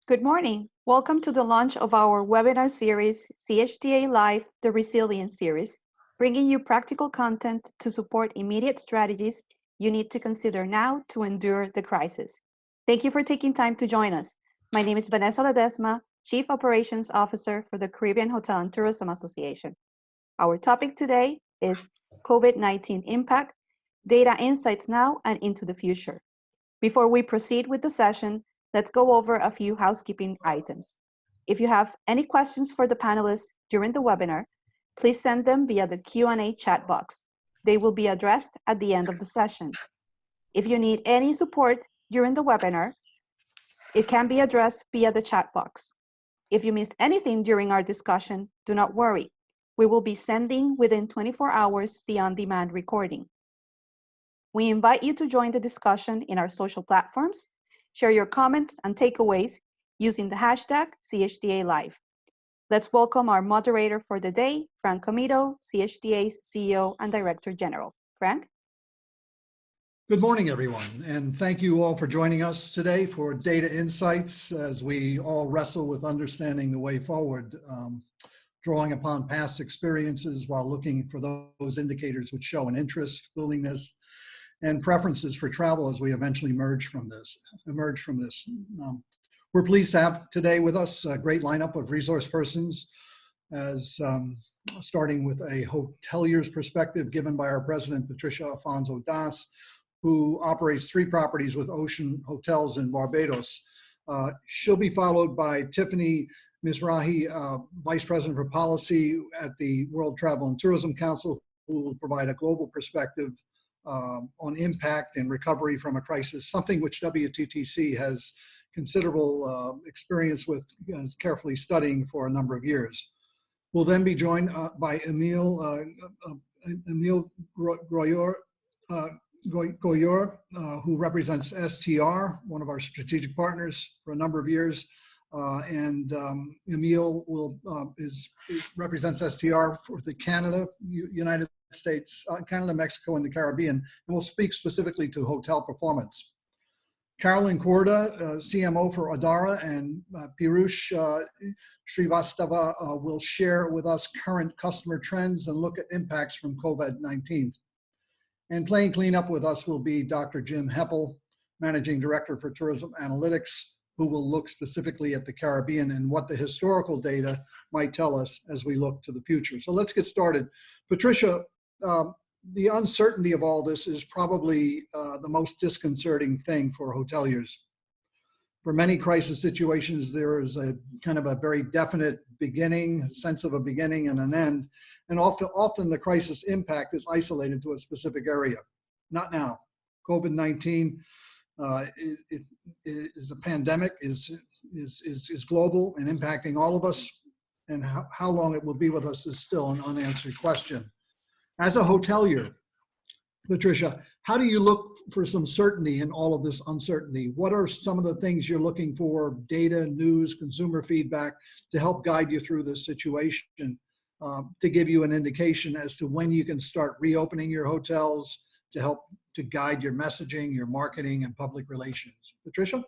Good morning. Welcome to the launch of our webinar series, CHTA Live, the Resilience Series, bringing you practical content to support immediate strategies you need to consider now to endure the crisis. Thank you for taking time to join us. My name is Vanessa Ledesma, Chief Operations Officer for the Caribbean Hotel and Tourism Association. Our topic today is COVID-19 impact, data insights now and into the future. Before we proceed with the session, let's go over a few housekeeping items. If you have any questions for the panelists during the webinar, please send them via the Q&A chat box. They will be addressed at the end of the session. If you need any support during the webinar, it can be addressed via the chat box. If you missed anything during our discussion, do not worry. We will be sending within 24 hours the on-demand recording. We invite you to join the discussion in our social platforms. Share your comments and takeaways using the hashtag CHTA Live. Let's welcome our moderator for the day, Frank Comito, CHTA's CEO and Director General. Frank? Good morning, everyone, and thank you all for joining us today for Data Insights as we all wrestle with understanding the way forward, drawing upon past experiences while looking for those indicators which show an interest, willingness, and preferences for travel as we eventually emerge from this. We're pleased to have today with us a great lineup of resource persons, as starting with a hotelier's perspective given by our president, Patricia Affonso-Dass, who operates 3 properties with Ocean Hotels in Barbados. She'll be followed by Tiffany Misrahi, Vice President for Policy at the World Travel and Tourism Council, who will provide a global perspective on impact and recovery from a crisis, something which WTTC has considerable experience with, carefully studying for a number of years. We'll then be joined by Emile Gourieux, who represents STR, one of our strategic partners for a number of years. Emile represents STR for the Canada, United States, Canada, Mexico, and the Caribbean, and will speak specifically to hotel performance. Carolyn Corda, CMO for ADARA, and Patricia Srivastava will share with us current customer trends and look at impacts from COVID-19. And playing cleanup with us will be Dr. Jim Heppel, Managing Director for Tourism Analytics, who will look specifically at the Caribbean and what the historical data might tell us as we look to the future. So let's get started. Patricia, the uncertainty of all this is probably the most disconcerting thing for hoteliers. For many crisis situations, there is a kind of a very definite beginning, a sense of a beginning and an end, and often the crisis impact is isolated to a specific area. Not now. COVID-19 is a pandemic, is global and impacting all of us, and how long it will be with us is still an unanswered question. As a hotelier, Patricia, how do you look for some certainty in all of this uncertainty? What are some of the things you're looking for, data, news, consumer feedback, to help guide you through this situation, to give you an indication as to when you can start reopening your hotels, to help to guide your messaging, your marketing, and public relations? Patricia?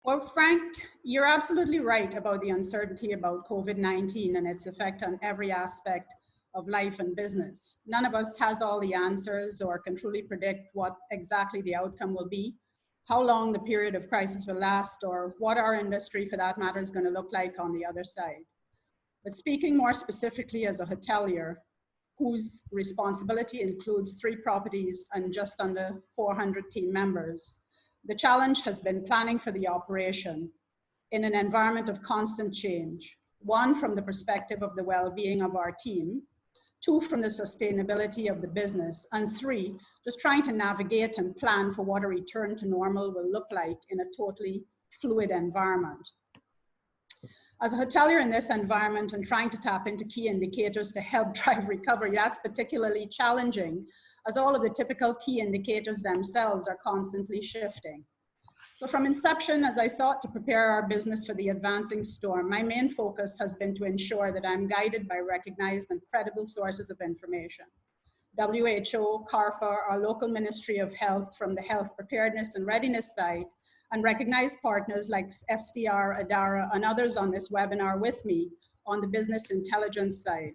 Well, Frank, you're absolutely right about the uncertainty about COVID-19 and its effect on every aspect of life and business. None of us has all the answers or can truly predict what exactly the outcome will be, how long the period of crisis will last, or what our industry, for that matter, is going to look like on the other side. But speaking more specifically as a hotelier, whose responsibility includes 3 properties and just under 400 team members, the challenge has been planning for the operation in an environment of constant change. 1, from the perspective of the well-being of our team, 2, from the sustainability of the business, and 3, just trying to navigate and plan for what a return to normal will look like in a totally fluid environment. As a hotelier in this environment and trying to tap into key indicators to help drive recovery, that's particularly challenging, as all of the typical key indicators themselves are constantly shifting. So from inception, as I sought to prepare our business for the advancing storm, my main focus has been to ensure that I'm guided by recognized and credible sources of information. WHO, CARFA, our local Ministry of Health from the health preparedness and readiness side, and recognized partners like STR, ADARA, and others on this webinar with me on the business intelligence side.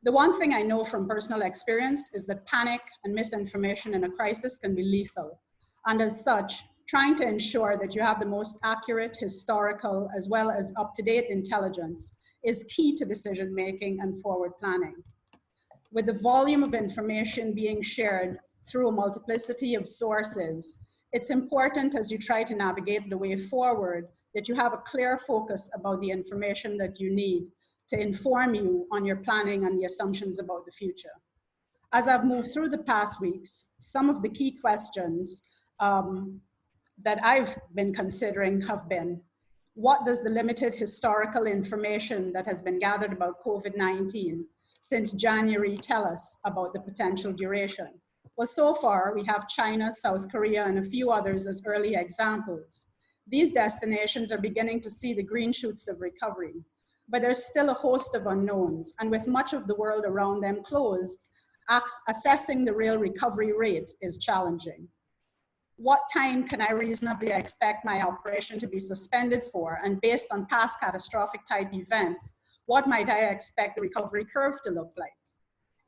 The one thing I know from personal experience is that panic and misinformation in a crisis can be lethal. And as such, trying to ensure that you have the most accurate, historical, as well as up-to-date intelligence is key to decision-making and forward planning. With the volume of information being shared through a multiplicity of sources, it's important as you try to navigate the way forward that you have a clear focus about the information that you need to inform you on your planning and the assumptions about the future. As I've moved through the past weeks, some of the key questions that I've been considering have been, what does the limited historical information that has been gathered about COVID-19 since January tell us about the potential duration? Well, so far we have China, South Korea, and a few others as early examples. These destinations are beginning to see the green shoots of recovery, but there's still a host of unknowns, and with much of the world around them closed, assessing the real recovery rate is challenging. What time can I reasonably expect my operation to be suspended for? And based on past catastrophic type events, what might I expect the recovery curve to look like?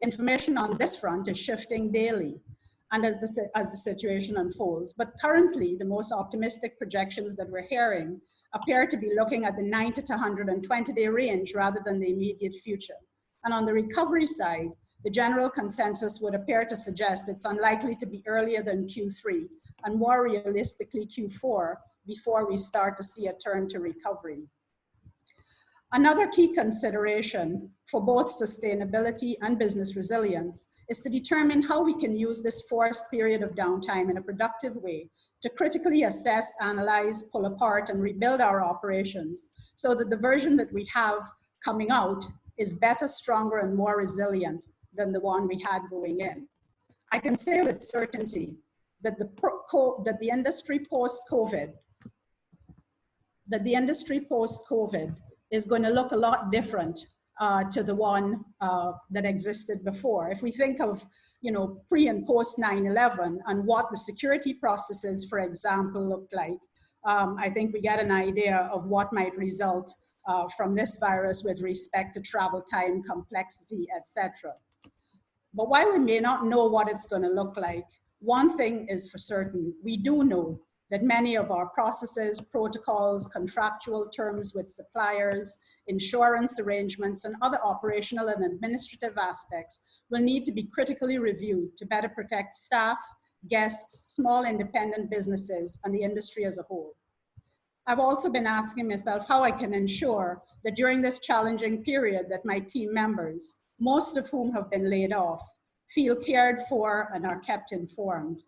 Information on this front is shifting daily and as the situation unfolds. But currently, the most optimistic projections that we're hearing appear to be looking at the 90 to 120-day range rather than the immediate future. And on the recovery side, the general consensus would appear to suggest it's unlikely to be earlier than Q3 and more realistically Q4 before we start to see a turn to recovery. Another key consideration for both sustainability and business resilience is to determine how we can use this forced period of downtime in a productive way to critically assess, analyze, pull apart, and rebuild our operations so that the version that we have coming out is better, stronger, and more resilient than the one we had going in. I can say with certainty that the industry post-COVID is going to look a lot different to the one that existed before. If we think of, pre and post 9/11 and what the security processes, for example, looked like, I think we get an idea of what might result from this virus with respect to travel time, complexity, etc. But while we may not know what it's going to look like, one thing is for certain: we do know that many of our processes, protocols, contractual terms with suppliers, insurance arrangements, and other operational and administrative aspects will need to be critically reviewed to better protect staff, guests, small independent businesses, and the industry as a whole. I've also been asking myself how I can ensure that during this challenging period that my team members, most of whom have been laid off, feel cared for and are kept informed.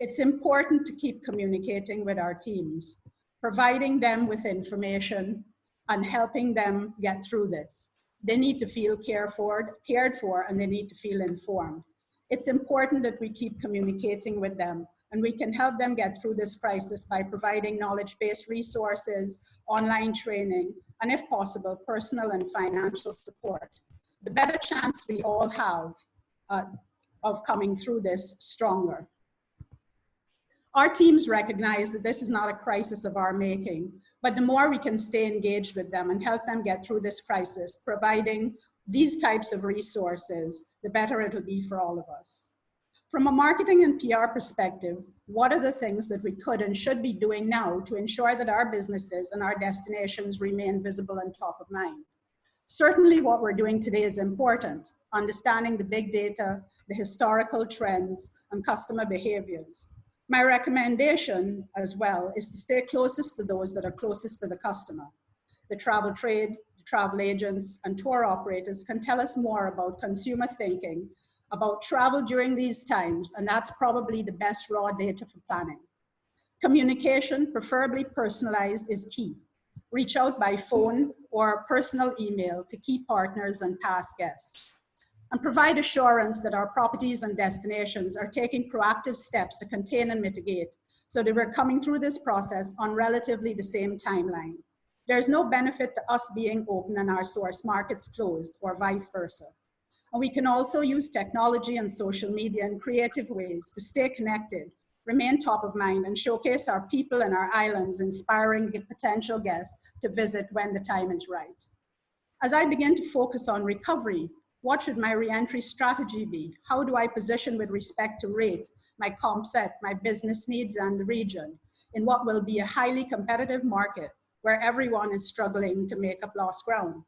It's important to keep communicating with our teams, providing them with information and helping them get through this. They need to feel cared for, and they need to feel informed. It's important that we keep communicating with them, and we can help them get through this crisis by providing knowledge-based resources, online training, and if possible, personal and financial support. The better chance we all have of coming through this stronger. Our teams recognize that this is not a crisis of our making, but the more we can stay engaged with them and help them get through this crisis, providing these types of resources, the better it'll be for all of us. From a marketing and PR perspective, what are the things that we could and should be doing now to ensure that our businesses and our destinations remain visible and top of mind? Certainly what we're doing today is important, understanding the big data, the historical trends, and customer behaviors. My recommendation as well is to stay closest to those that are closest to the customer. The travel trade, the travel agents, and tour operators can tell us more about consumer thinking, about travel during these times, and that's probably the best raw data for planning. Communication, preferably personalized, is key. Reach out by phone or personal email to key partners and past guests. And provide assurance that our properties and destinations are taking proactive steps to contain and mitigate so that we're coming through this process on relatively the same timeline. There's no benefit to us being open and our source markets closed, or vice versa. And we can also use technology and social media in creative ways to stay connected remain top of mind and showcase our people and our islands, inspiring potential guests to visit when the time is right. As I begin to focus on recovery, what should my re-entry strategy be? How do I position with respect to rate, my comp set, my business needs, and the region in what will be a highly competitive market where everyone is struggling to make up lost ground?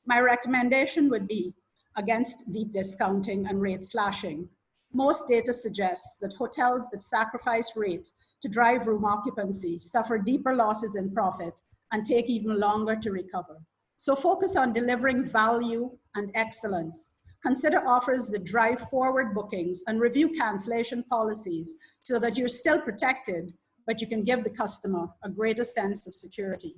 My recommendation would be against deep discounting and rate slashing. Most data suggests that hotels that sacrifice rate to drive room occupancy suffer deeper losses in profit and take even longer to recover. So focus on delivering value and excellence. Consider offers that drive forward bookings and review cancellation policies so that you're still protected, but you can give the customer a greater sense of security.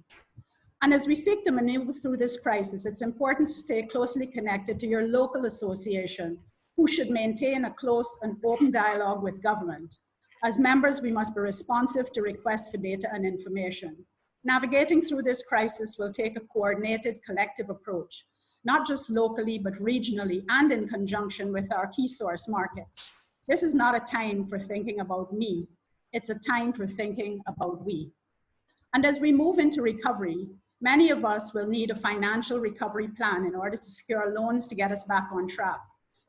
And as we seek to maneuver through this crisis, it's important to stay closely connected to your local association, who should maintain a close and open dialogue with government. As members, we must be responsive to requests for data and information. Navigating through this crisis will take a coordinated collective approach, not just locally, but regionally and in conjunction with our key source markets. This is not a time for thinking about me. It's a time for thinking about we. And as we move into recovery, many of us will need a financial recovery plan in order to secure loans to get us back on track.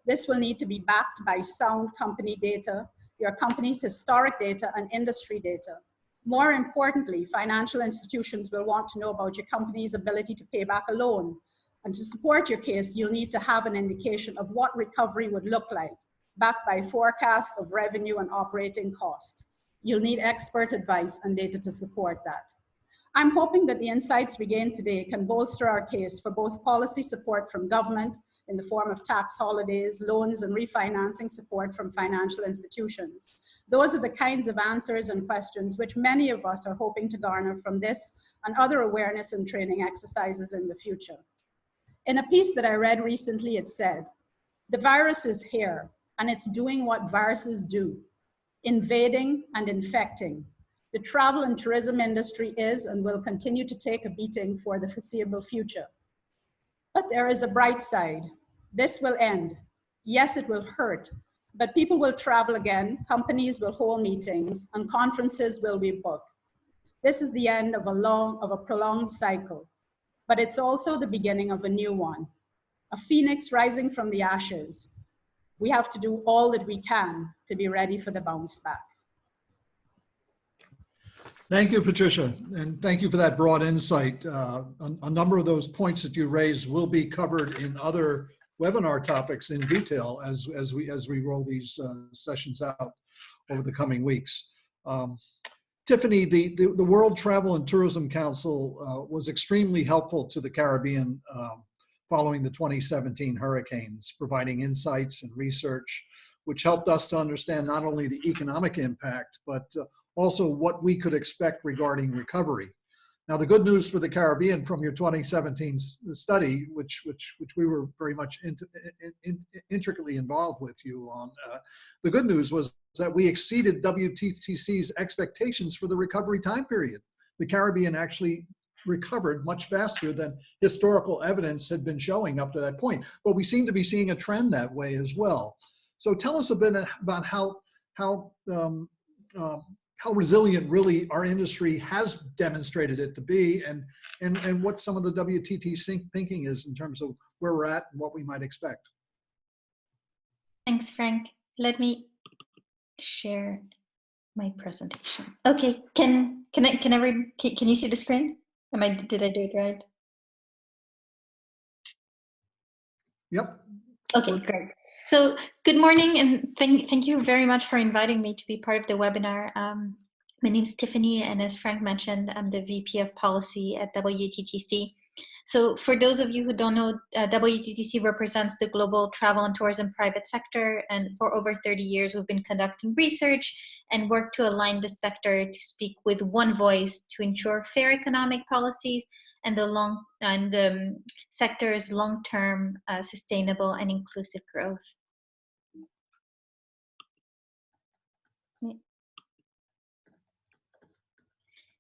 This will need to be backed by sound company data, your company's historic data and industry data. More importantly, financial institutions will want to know about your company's ability to pay back a loan. And to support your case, you'll need to have an indication of what recovery would look like, backed by forecasts of revenue and operating costs. You'll need expert advice and data to support that. I'm hoping that the insights we gain today can bolster our case for both policy support from government in the form of tax holidays, loans, and refinancing support from financial institutions. Those are the kinds of answers and questions which many of us are hoping to garner from this and other awareness and training exercises in the future. In a piece that I read recently, it said, "The virus is here, and it's doing what viruses do, invading and infecting. The travel and tourism industry is and will continue to take a beating for the foreseeable future. But there is a bright side. This will end. Yes, it will hurt, but people will travel again, companies will hold meetings, and conferences will be booked. This is the end of a prolonged cycle, but it's also the beginning of a new one, a phoenix rising from the ashes. We have to do all that we can to be ready for the bounce back." Thank you, Patricia, and thank you for that broad insight. A number of those points that you raised will be covered in other webinar topics in detail as we roll these sessions out over the coming weeks. Tiffany, the World Travel and Tourism Council was extremely helpful to the Caribbean following the 2017 hurricanes, providing insights and research, which helped us to understand not only the economic impact, but also what we could expect regarding recovery. Now, the good news for the Caribbean from your 2017 study, which we were very much intricately involved with you on, the good news was that we exceeded WTTC's expectations for the recovery time period. The Caribbean actually recovered much faster than historical evidence had been showing up to that point. But we seem to be seeing a trend that way as well. So tell us a bit about how resilient really our industry has demonstrated it to be, and what some of the WTT thinking is in terms of where we're at and what we might expect. Thanks, Frank. Let me share my presentation. Okay, can you see the screen? Did I do it right? Yep. Okay, great. So good morning, and thank you very much for inviting me to be part of the webinar. My name is Tiffany, and as Frank mentioned, I'm the VP of Policy at WTTC. So for those of you who don't know, WTTC represents the global travel and tourism private sector, and for over 30 years we've been conducting research and work to align the sector to speak with one voice to ensure fair economic policies and the sector's long-term sustainable and inclusive growth.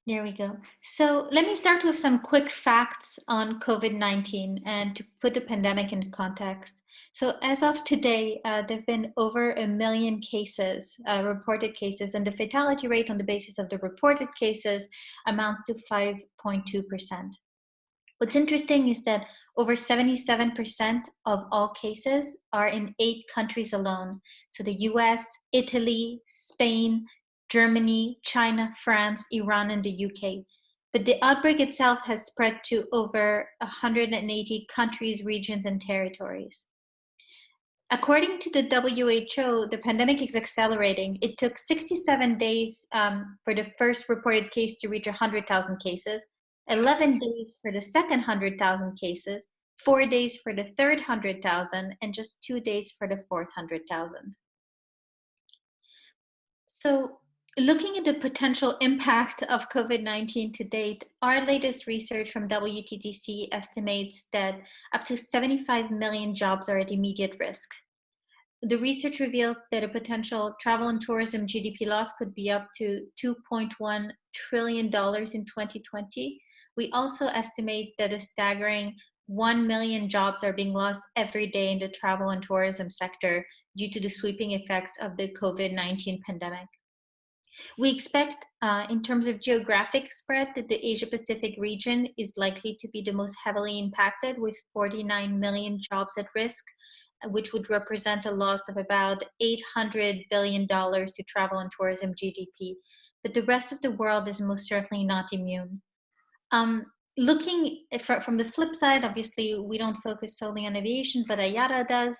There we go. So let me start with some quick facts on COVID-19 and to put the pandemic into context. So as of today, there have been over 1 million cases, reported cases, and the fatality rate on the basis of the reported cases amounts to 5.2%. What's interesting is that over 77% of all cases are in 8 countries alone. So the US, Italy, Spain, Germany, China, France, Iran, and the UK. But the outbreak itself has spread to over 180 countries, regions, and territories. According to the WHO, the pandemic is accelerating. It took 67 days for the first reported case to reach 100,000 cases, 11 days for the second 100,000 cases, 4 days for the third 100,000, and just 2 days for the fourth 100,000. So looking at the potential impact of COVID-19 to date, our latest research from WTTC estimates that up to 75 million jobs are at immediate risk. The research reveals that a potential travel and tourism GDP loss could be up to $2.1 trillion in 2020. We also estimate that a staggering 1 million jobs are being lost every day in the travel and tourism sector due to the sweeping effects of the COVID-19 pandemic. We expect, in terms of geographic spread, that the Asia-Pacific region is likely to be the most heavily impacted, with 49 million jobs at risk, which would represent a loss of about $800 billion to travel and tourism GDP. But the rest of the world is most certainly not immune. Looking from the flip side, obviously, we don't focus solely on aviation, but ADARA does.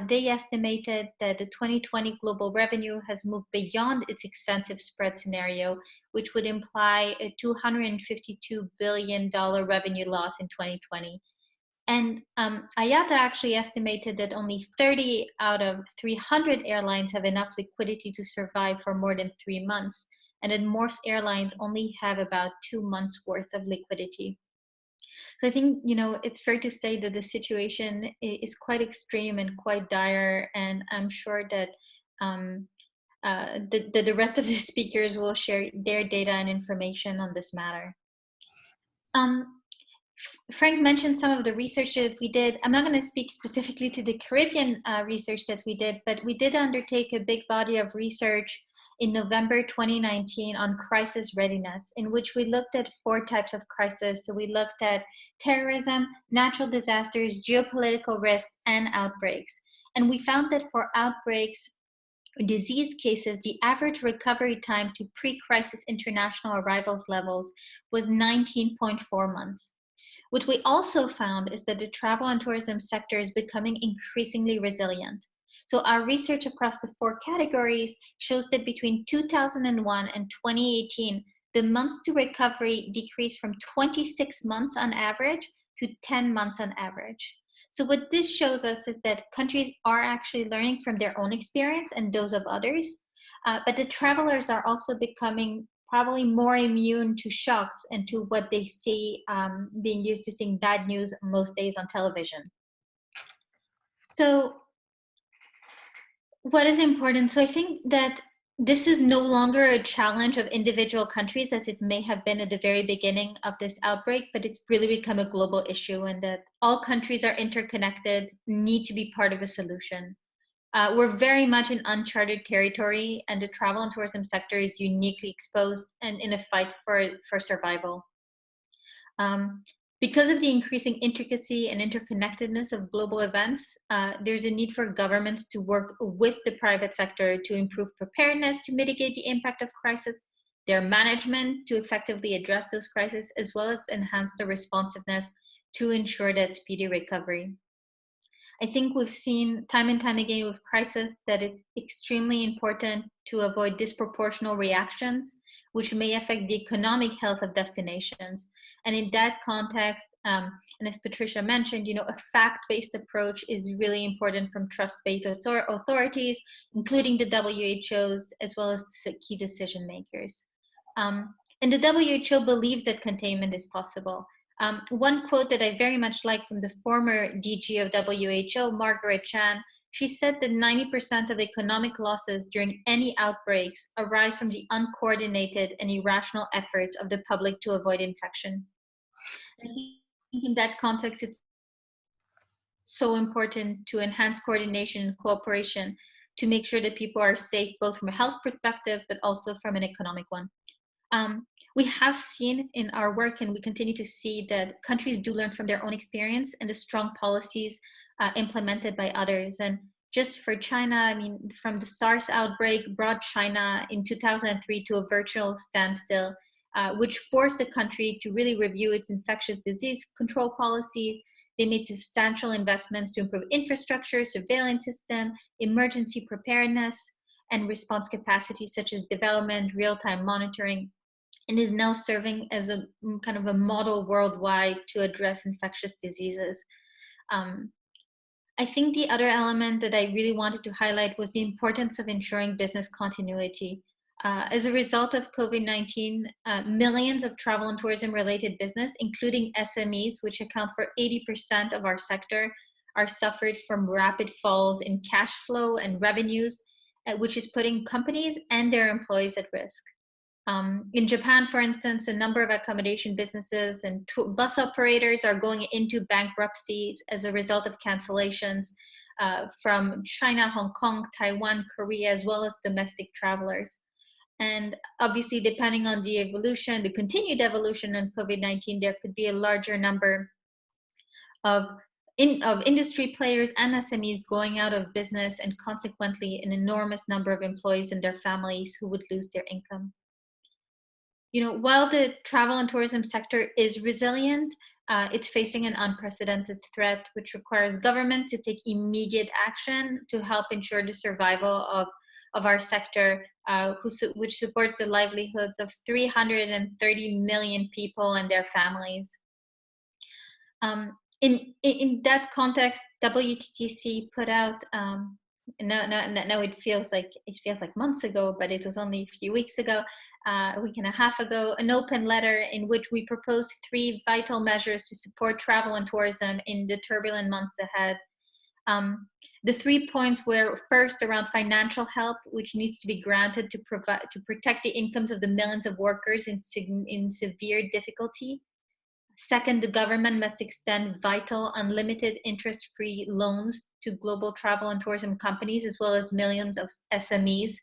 They estimated that the 2020 global revenue has moved beyond its extensive spread scenario, which would imply a $252 billion revenue loss in 2020. And IATA actually estimated that only 30 out of 300 airlines have enough liquidity to survive for more than 3 months, and that most airlines only have about 2 months worth of liquidity. So I think, it's fair to say that the situation is quite extreme and quite dire, and I'm sure that the rest of the speakers will share their data and information on this matter. Frank mentioned some of the research that we did. I'm not going to speak specifically to the Caribbean research that we did, but we did undertake a big body of research in November 2019 on crisis readiness, in which we looked at 4 types of crisis. So we looked at terrorism, natural disasters, geopolitical risk, and outbreaks. And we found that for outbreaks, disease cases, the average recovery time to pre-crisis international arrivals levels was 19.4 months. What we also found is that the travel and tourism sector is becoming increasingly resilient. So our research across the 4 categories shows that between 2001 and 2018, the months to recovery decreased from 26 months on average to 10 months on average. So what this shows us is that countries are actually learning from their own experience and those of others, but the travelers are also becoming probably more immune to shocks and to what they see, being used to seeing bad news most days on television. So what is important? So I think that this is no longer a challenge of individual countries as it may have been at the very beginning of this outbreak, but it's really become a global issue, and that all countries are interconnected, need to be part of a solution. We're very much in uncharted territory, and the travel and tourism sector is uniquely exposed and in a fight for survival. Because of the increasing intricacy and interconnectedness of global events, there's a need for governments to work with the private sector to improve preparedness to mitigate the impact of crisis, their management to effectively address those crises, as well as enhance the responsiveness to ensure that speedy recovery. I think we've seen time and time again with crisis that it's extremely important to avoid disproportional reactions, which may affect the economic health of destinations. And in that context, and as Patricia mentioned, a fact-based approach is really important from trust-based authorities, including the WHO's, as well as key decision makers. And the WHO believes that containment is possible. One quote that I very much like from the former DG of WHO, Margaret Chan, She said that 90% of economic losses during any outbreaks arise from the uncoordinated and irrational efforts of the public to avoid infection. And in that context, it's so important to enhance coordination and cooperation to make sure that people are safe, both from a health perspective, but also from an economic one. We have seen in our work, and we continue to see, that countries do learn from their own experience and the strong policies implemented by others. And just for China, I mean, from the SARS outbreak brought China in 2003 to a virtual standstill, which forced the country to really review its infectious disease control policies. They made substantial investments to improve infrastructure, surveillance system, emergency preparedness, and response capacity, such as development, real-time monitoring, and is now serving as a kind of a model worldwide to address infectious diseases. I think the other element that I really wanted to highlight was the importance of ensuring business continuity. As a result of COVID-19, millions of travel and tourism related business, including SMEs, which account for 80% of our sector, are suffered from rapid falls in cash flow and revenues, which is putting companies and their employees at risk. In Japan, for instance, a number of accommodation businesses and bus operators are going into bankruptcies as a result of cancellations from China, Hong Kong, Taiwan, Korea, as well as domestic travelers. And obviously, depending on the evolution, the continued evolution of COVID-19, there could be a larger number of industry players and SMEs going out of business, and consequently, an enormous number of employees and their families who would lose their income. You know, while the travel and tourism sector is resilient, it's facing an unprecedented threat, which requires government to take immediate action to help ensure the survival of our sector, which supports the livelihoods of 330 million people and their families. In that context, WTTC put out, now it feels like months ago, but it was only a few weeks ago, a week and a half ago, an open letter in which we proposed 3 vital measures to support travel and tourism in the turbulent months ahead. The 3 points were, first, around financial help, which needs to be granted to protect the incomes of the millions of workers in severe difficulty. Second, the government must extend vital, unlimited, interest-free loans to global travel and tourism companies, as well as millions of SMEs,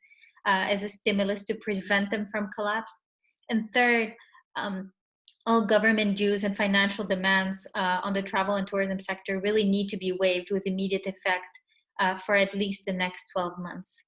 as a stimulus to prevent them from collapse. And third, all government dues and financial demands on the travel and tourism sector really need to be waived with immediate effect for at least the next 12 months.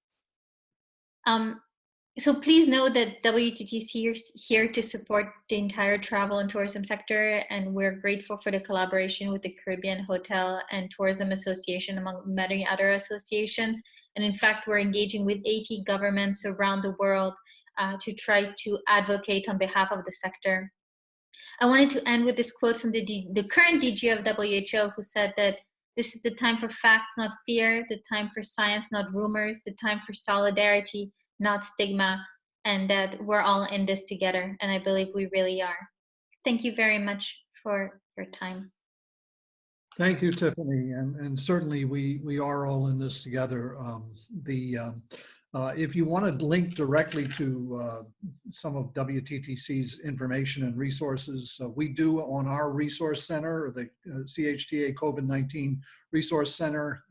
So please know that WTTC is here to support the entire travel and tourism sector, and we're grateful for the collaboration with the Caribbean Hotel and Tourism Association, among many other associations. And in fact, we're engaging with 80 governments around the world to try to advocate on behalf of the sector. I wanted to end with this quote from the current DG of WHO, who said that this is the time for facts, not fear, the time for science, not rumors, the time for solidarity, not stigma, and that we're all in this together. And I believe we really are. Thank you very much for your time. Thank you, Tiffany. And certainly we are all in this together. If you want to link directly to some of WTTC's information and resources, we do on our resource center, the CHTA COVID-19 Resource Center,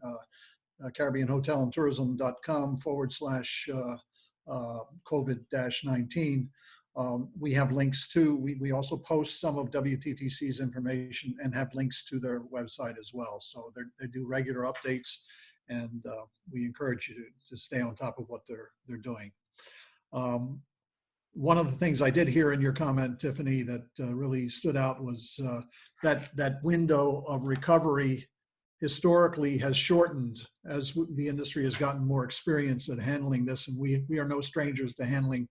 CaribbeanHotelAndTourism.com/COVID-19. We have links to, we also post some of WTTC's information and have links to their website as well. So they do regular updates, and we encourage you to stay on top of what they're doing. One of the things I did hear in your comment, Tiffany, that really stood out was that window of recovery historically has shortened as the industry has gotten more experience at handling this, and we are no strangers to handling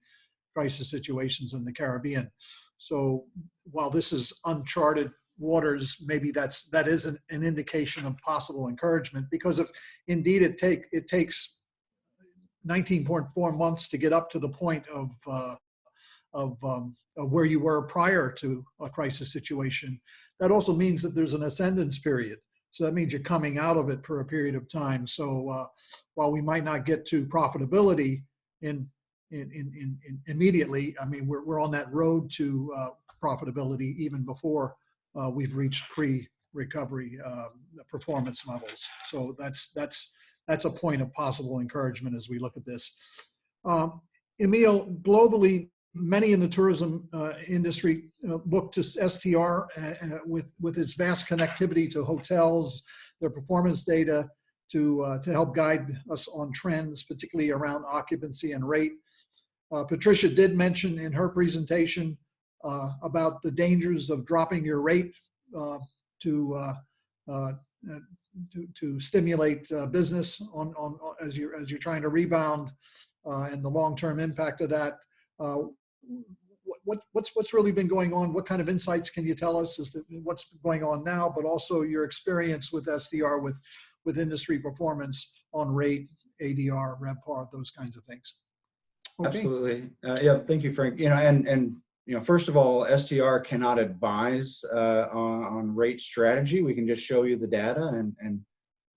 crisis situations in the Caribbean. So while this is uncharted waters, maybe that is an indication of possible encouragement, because if indeed it takes 19.4 months to get up to the point of where you were prior to a crisis situation, that also means that there's an ascendance period. So that means you're coming out of it for a period of time. So while we might not get to profitability in immediately, I mean, we're on that road to profitability even before we've reached pre-recovery performance levels. So that's a point of possible encouragement as we look at this. Emile, globally, many in the tourism industry look to STR with its vast connectivity to hotels, their performance data to help guide us on trends, particularly around occupancy and rate. Patricia did mention in her presentation about the dangers of dropping your rate to stimulate business as you're trying to rebound, and the long-term impact of that. What's really been going on? What kind of insights can you tell us as to what's going on now, but also your experience with STR, with industry performance on rate, ADR, RevPar, those kinds of things? Okay. Absolutely. Yeah, thank you, Frank. You know, and you know, first of all, STR cannot advise on rate strategy. We can just show you the data and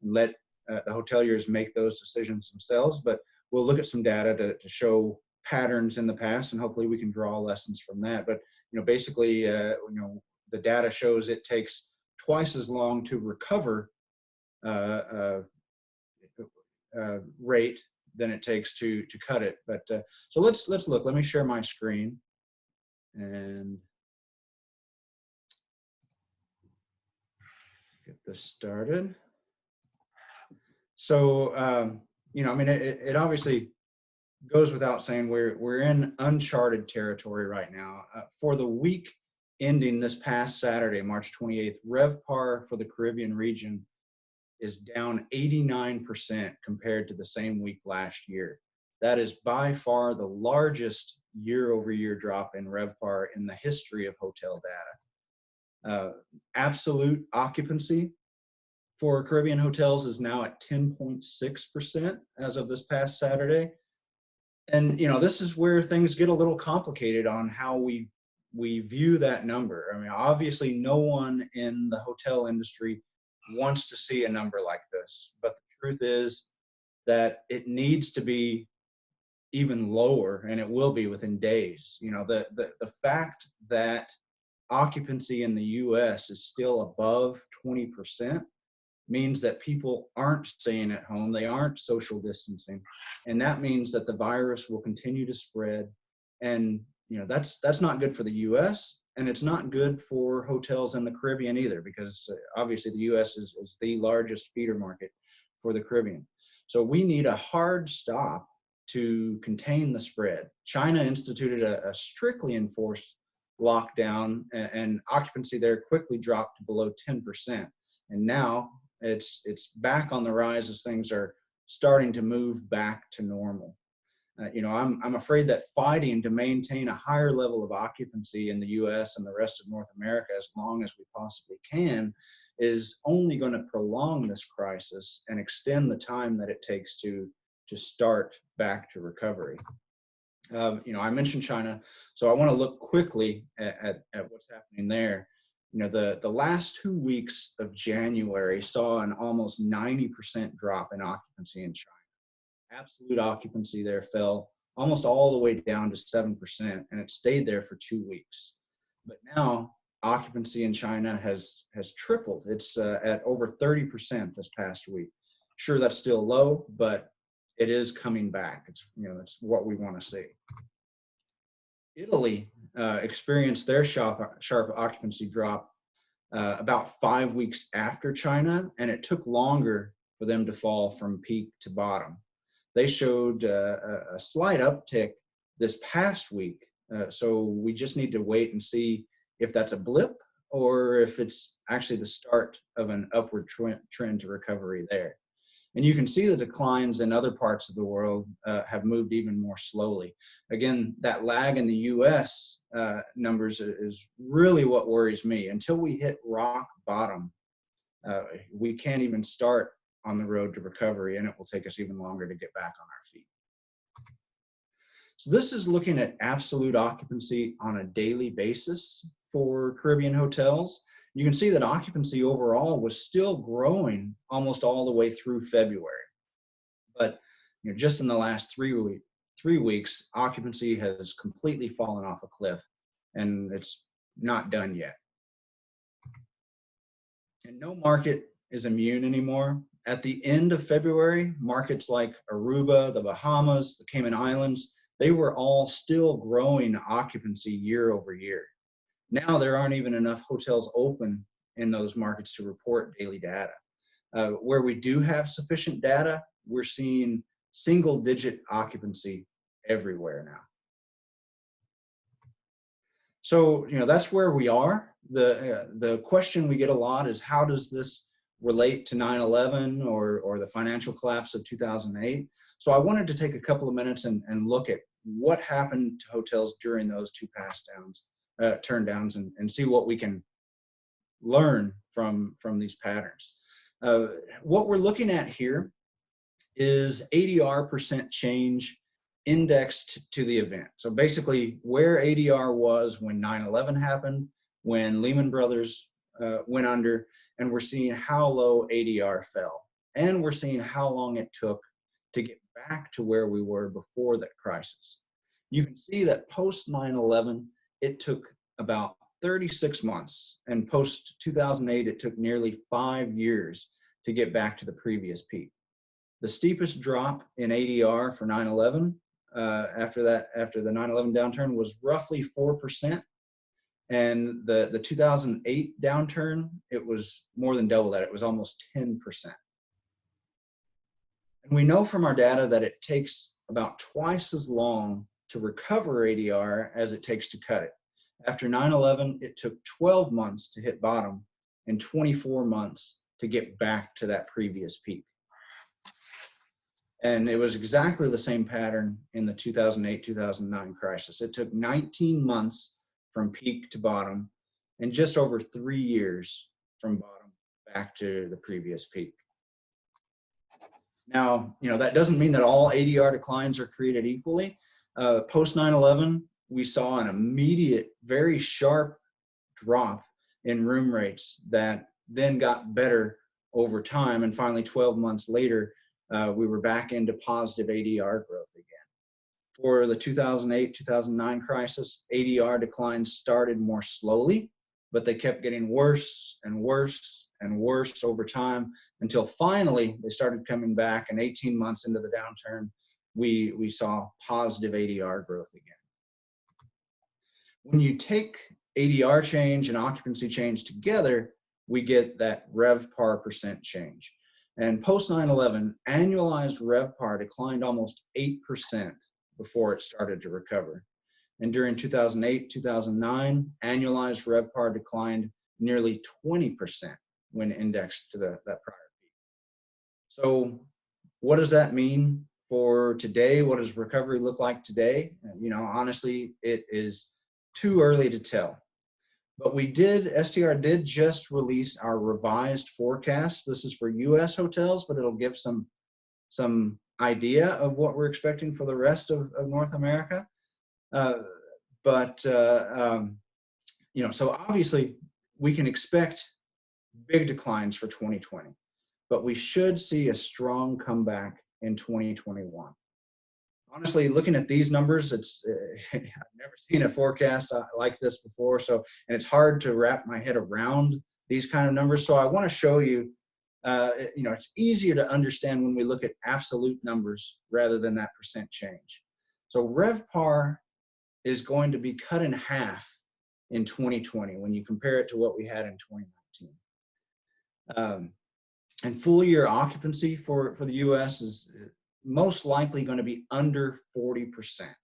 let the hoteliers make those decisions themselves. But we'll look at some data to show patterns in the past, and hopefully we can draw lessons from that. But you know, basically, you know, the data shows it takes twice as long to recover rate than it takes to cut it. But so let's look. Let me share my screen and get this started. So you know, I mean, it obviously goes without saying we're in uncharted territory right now. For the week ending this past Saturday, March 28th, RevPar for the Caribbean region is down 89% compared to the same week last year. That is by far the largest year-over-year drop in RevPar in the history of hotel data. Absolute occupancy for Caribbean hotels is now at 10.6% as of this past Saturday. And you know, this is where things get a little complicated on how we view that number. I mean, obviously no one in the hotel industry wants to see a number like this, but the truth is that it needs to be even lower, and it will be within days. You know, the fact that occupancy in the US is still above 20% means that people aren't staying at home, they aren't social distancing, and that means that the virus will continue to spread. And you know, that's not good for the US, and it's not good for hotels in the Caribbean either, because obviously the US is the largest feeder market for the Caribbean. So we need a hard stop to contain the spread. China instituted a strictly enforced lockdown, and occupancy there quickly dropped to below 10%. And now it's back on the rise as things are starting to move back to normal. You know, I'm afraid that fighting to maintain a higher level of occupancy in the US and the rest of North America as long as we possibly can is only going to prolong this crisis and extend the time that it takes to start back to recovery. You know, I mentioned China, so I want to look quickly at what's happening there. You know, the last 2 weeks of January saw an almost 90% drop in occupancy in China. Absolute occupancy there fell almost all the way down to 7%, and it stayed there for 2 weeks. But now occupancy in China has tripled. It's at over 30% this past week. Sure, that's still low, but it is coming back. It's, you know, it's what we want to see. Italy experienced their sharp occupancy drop about 5 weeks after China, and it took longer for them to fall from peak to bottom. They showed a slight uptick this past week, so we just need to wait and see if that's a blip or if it's actually the start of an upward trend to recovery there. And you can see the declines in other parts of the world have moved even more slowly. Again, that lag in the US numbers is really what worries me. Until we hit rock bottom, we can't even start on the road to recovery, and it will take us even longer to get back on our feet. So this is looking at absolute occupancy on a daily basis for Caribbean hotels. you can see that occupancy overall was still growing almost all the way through February. But just in the last 3 weeks, occupancy has completely fallen off a cliff, and it's not done yet. And no market is immune anymore. At the end of February, markets like Aruba, the Bahamas, the Cayman Islands, they were all still growing occupancy year over year. Now there aren't even enough hotels open in those markets to report daily data. Where we do have sufficient data, we're seeing single-digit occupancy everywhere now. So, that's where we are. The question we get a lot is, how does this relate to 9/11 or the financial collapse of 2008? So I wanted to take a couple of minutes and look at what happened to hotels during those two turn downs and see what we can learn from these patterns. What we're looking at here is ADR percent change indexed to the event. So basically where ADR was when 9/11 happened, when Lehman Brothers went under, and we're seeing how low ADR fell. And we're seeing how long it took to get back to where we were before that crisis. You can see that post 9/11, it took about 36 months, and post 2008, it took nearly 5 years to get back to the previous peak. The steepest drop in ADR for 9/11 after the 9/11 downturn was roughly 4%. And the 2008 downturn, it was more than double that. It was almost 10%. And we know from our data that it takes about twice as long to recover ADR as it takes to cut it. After 9/11, it took 12 months to hit bottom and 24 months to get back to that previous peak. And it was exactly the same pattern in the 2008-2009 crisis. It took 19 months from peak to bottom, and just over 3 years from bottom back to the previous peak. Now, that doesn't mean that all ADR declines are created equally. Post 9/11, we saw an immediate, very sharp drop in room rates that then got better over time, and finally 12 months later, we were back into positive ADR growth again. For the 2008-2009 crisis, ADR declines started more slowly, but they kept getting worse and worse and worse over time until finally they started coming back, and 18 months into the downturn, we saw positive ADR growth again. When you take ADR change and occupancy change together, we get that RevPar percent change. And post 9/11, annualized RevPar declined almost 8% before it started to recover. And during 2008-2009, annualized RevPar declined nearly 20% when indexed to that prior peak. So what does that mean for today? What does recovery look like today? Honestly, it is too early to tell. But STR did just release our revised forecast. This is for US hotels, but it'll give some idea of what we're expecting for the rest of North America. So obviously we can expect big declines for 2020, but we should see a strong comeback in 2021. Honestly, looking at these numbers, I've never seen a forecast like this before. And it's hard to wrap my head around these kind of numbers. So I want to show you, it's easier to understand when we look at absolute numbers rather than that percent change. So RevPar is going to be cut in half in 2020 when you compare it to what we had in 2019. And full year occupancy for the US is most likely going to be under 40%.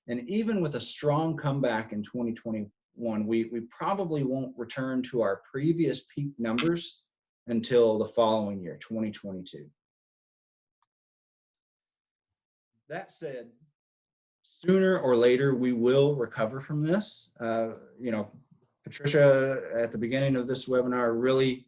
And even with a strong comeback in 2021, we probably won't return to our previous peak numbers until the following year, 2022. That said, sooner or later, we will recover from this. Patricia, at the beginning of this webinar, really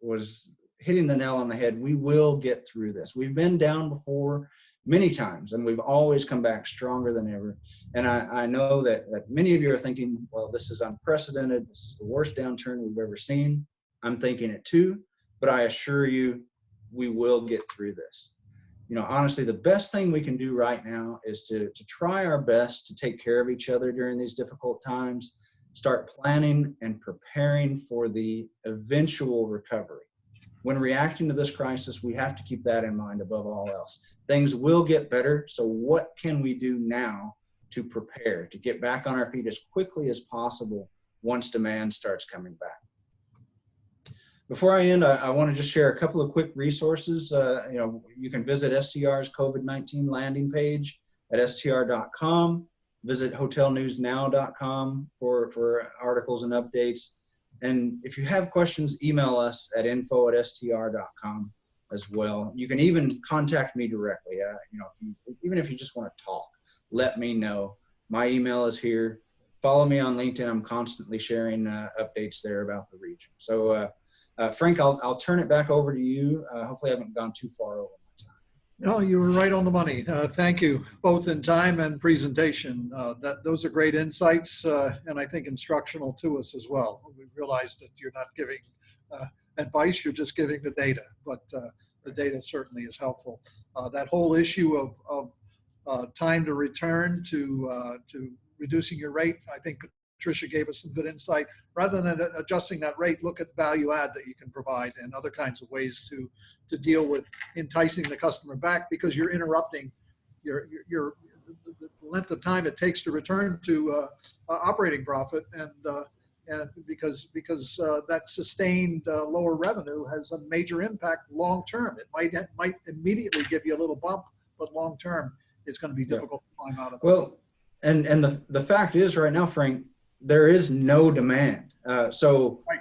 was hitting the nail on the head. We will get through this. We've been down before. many times, and we've always come back stronger than ever. And I know that many of you are thinking, well, this is unprecedented. This is the worst downturn we've ever seen. I'm thinking it too, but I assure you, we will get through this. You know, honestly, the best thing we can do right now is to try our best to take care of each other during these difficult times, start planning and preparing for the eventual recovery. When reacting to this crisis, we have to keep that in mind above all else. Things will get better, so what can we do now to prepare, to get back on our feet as quickly as possible once demand starts coming back? Before I end, I want to just share a couple of quick resources. You know, you can visit STR's COVID-19 landing page at str.com. Visit hotelnewsnow.com for articles and updates. And if you have questions, email us at info@str.com as well. You can even contact me directly. You know, even if you just want to talk, let me know. My email is here. Follow me on LinkedIn. I'm constantly sharing updates there about the region. So Frank, I'll turn it back over to you. Hopefully I haven't gone too far over my time. No, you were right on the money. Thank you, both in time and presentation. Those are great insights, and I think instructional to us as well. We realize that you're not giving advice, you're just giving the data, but the data certainly is helpful. That whole issue of time to return to reducing your rate, I think Patricia gave us some good insight. Rather than adjusting that rate, look at value add that you can provide and other kinds of ways to deal with enticing the customer back, because you're interrupting the length of time it takes to return to operating profit, and because that sustained lower revenue has a major impact long term. It might immediately give you a little bump, but long term it's going to be difficult to climb out of that. Well, and the fact is right now, Frank, there is no demand. So, right.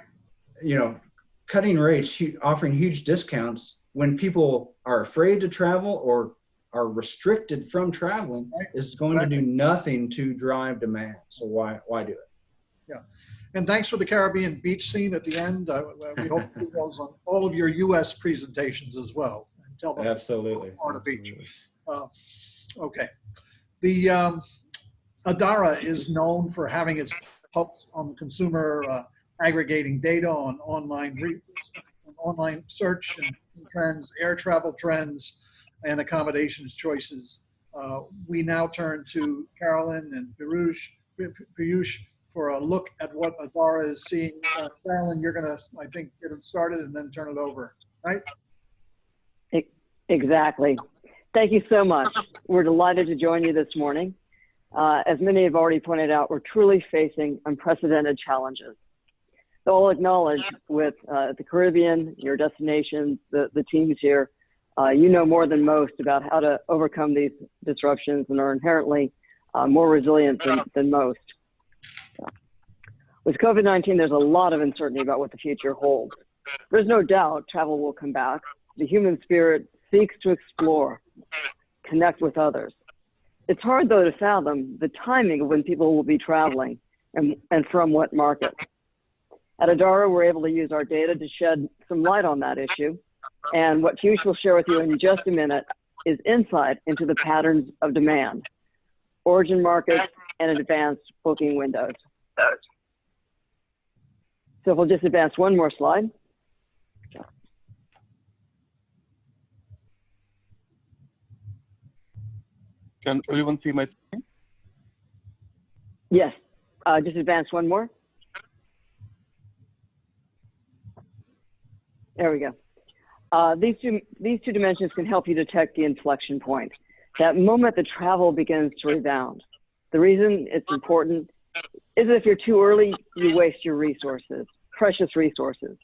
You know, cutting rates, offering huge discounts when people are afraid to travel or are restricted from traveling, right, is going to do nothing to drive demand. So why do it? Yeah. And thanks for the Caribbean beach scene at the end. We hope to do those on all of your U.S. presentations as well. And tell them Absolutely. Florida Beach. Okay. The ADARA is known for having its pulse on the consumer, aggregating data on online search and trends, air travel trends, and accommodations choices. We now turn to Carolyn and Piyush for a look at what ADARA is seeing. Carolyn, you're going to, I think, get it started and then turn it over, right? Exactly. Thank you so much. We're delighted to join you this morning. As many have already pointed out, we're truly facing unprecedented challenges. So I'll acknowledge with the Caribbean, your destinations, the teams here, you know more than most about how to overcome these disruptions and are inherently more resilient than most. With COVID-19, there's a lot of uncertainty about what the future holds. There's no doubt travel will come back. The human spirit seeks to explore, connect with others. It's hard, though, to fathom the timing of when people will be traveling and from what markets. At ADARA, we're able to use our data to shed some light on that issue. And what Piyush will share with you in just a minute is insight into the patterns of demand, origin markets, and advanced booking windows. So if we'll just advance one more slide. Can everyone see my screen? Yes, just advance one more. There we go. These two dimensions can help you detect the inflection point, that moment the travel begins to rebound. The reason it's important is that if you're too early, you waste your resources, precious resources.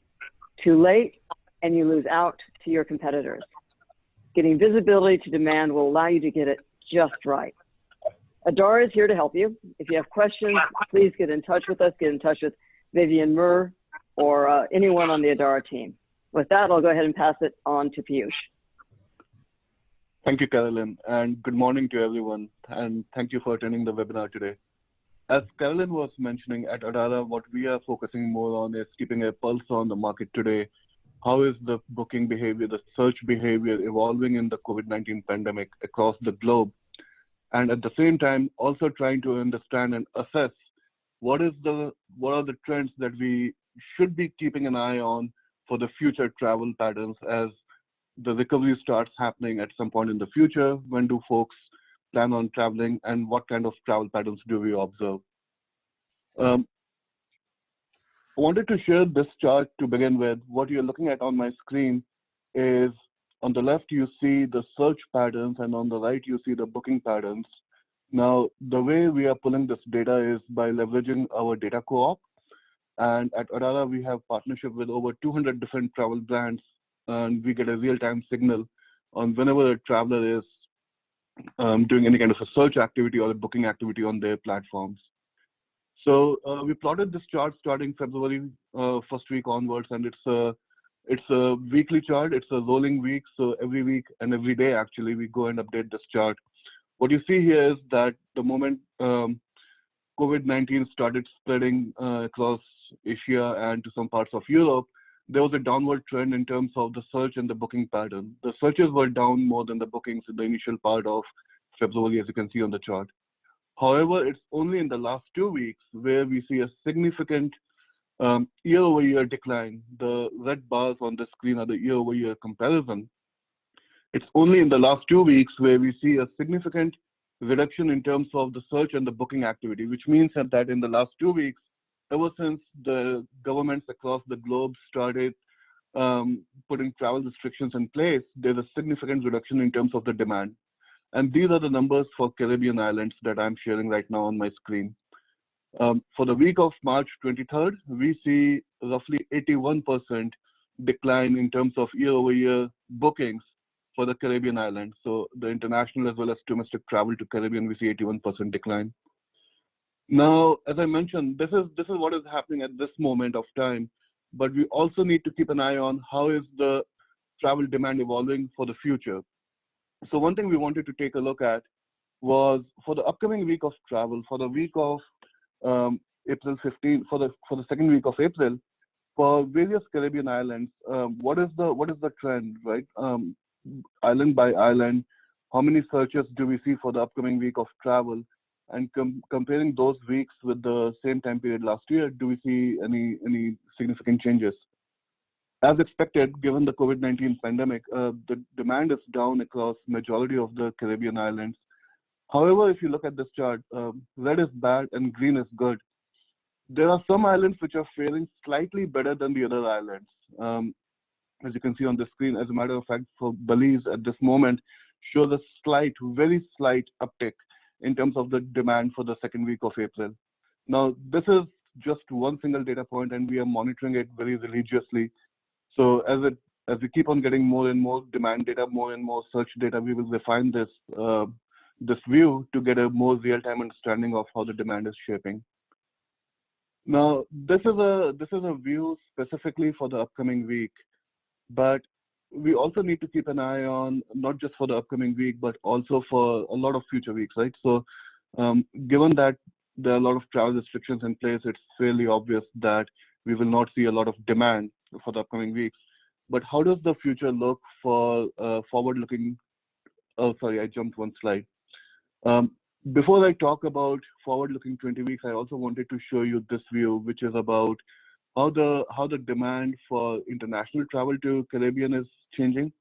Too late, and you lose out to your competitors. Getting visibility to demand will allow you to get it just right. ADARA is here to help you. If you have questions, please get in touch with us. Get in touch with Vivian Murr or anyone on the ADARA team. With that, I'll go ahead and pass it on to Piyush. Thank you, Carolyn, and good morning to everyone, and thank you for attending the webinar today. As Carolyn was mentioning, at ADARA, what we are focusing more on is keeping a pulse on the market today how is the booking behavior, the search behavior evolving in the COVID-19 pandemic across the globe, and at the same time also trying to understand and assess what are the trends that we should be keeping an eye on for the future travel patterns as the recovery starts happening at some point in the future. When do folks plan on traveling, and what kind of travel patterns do we observe? I wanted to share this chart to begin with. What you're looking at on my screen is, on the left you see the search patterns, and on the right you see the booking patterns. Now, the way we are pulling this data is by leveraging our data co-op. And at ADARA, we have partnership with over 200 different travel brands, and we get a real-time signal on whenever a traveler is doing any kind of a search activity or a booking activity on their platforms. So we plotted this chart starting February first week onwards, and it's a weekly chart. It's a rolling week, so every week and every day actually we go and update this chart. What you see here is that the moment COVID-19 started spreading across Asia and to some parts of Europe, there was a downward trend in terms of the search and the booking pattern. The searches were down more than the bookings in the initial part of February, as you can see on the chart. However, it's only in the last 2 weeks where we see a significant year-over-year decline. The red bars on the screen are the year-over-year comparison. It's only in the last 2 weeks where we see a significant reduction in terms of the search and the booking activity, which means that in the last 2 weeks, ever since the governments across the globe started putting travel restrictions in place, there's a significant reduction in terms of the demand. And these are the numbers for Caribbean islands that I'm sharing right now on my screen. For the week of March 23rd, we see roughly 81% decline in terms of year-over-year bookings for the Caribbean islands. So the international as well as domestic travel to Caribbean, we see 81% decline. Now, as I mentioned, this is what is happening at this moment of time, but we also need to keep an eye on how is the travel demand evolving for the future. So one thing we wanted to take a look at was for the upcoming week of travel, for the week of April 15, for the second week of April, for various Caribbean islands, what is the trend, right? Island by island, how many searches do we see for the upcoming week of travel? And comparing those weeks with the same time period last year, do we see any significant changes? As expected, given the COVID-19 pandemic, the demand is down across majority of the Caribbean islands. However, if you look at this chart, red is bad and green is good. There are some islands which are faring slightly better than the other islands. As you can see on the screen, as a matter of fact, for Belize at this moment, shows a slight, very slight uptick in terms of the demand for the second week of April. Now, this is just one single data point, and we are monitoring it very religiously. So as we keep on getting more and more demand data, more and more search data, we will refine this this view to get a more real-time understanding of how the demand is shaping. Now, this is a view specifically for the upcoming week, but we also need to keep an eye on not just for the upcoming week, but also for a lot of future weeks, right? So given that there are a lot of travel restrictions in place, it's fairly obvious that we will not see a lot of demand for the upcoming weeks. But how does the future look for forward-looking? Oh, sorry, I jumped one slide. Before I talk about forward-looking 20 weeks, I also wanted to show you this view, which is about how the demand for international travel to Caribbean is changing.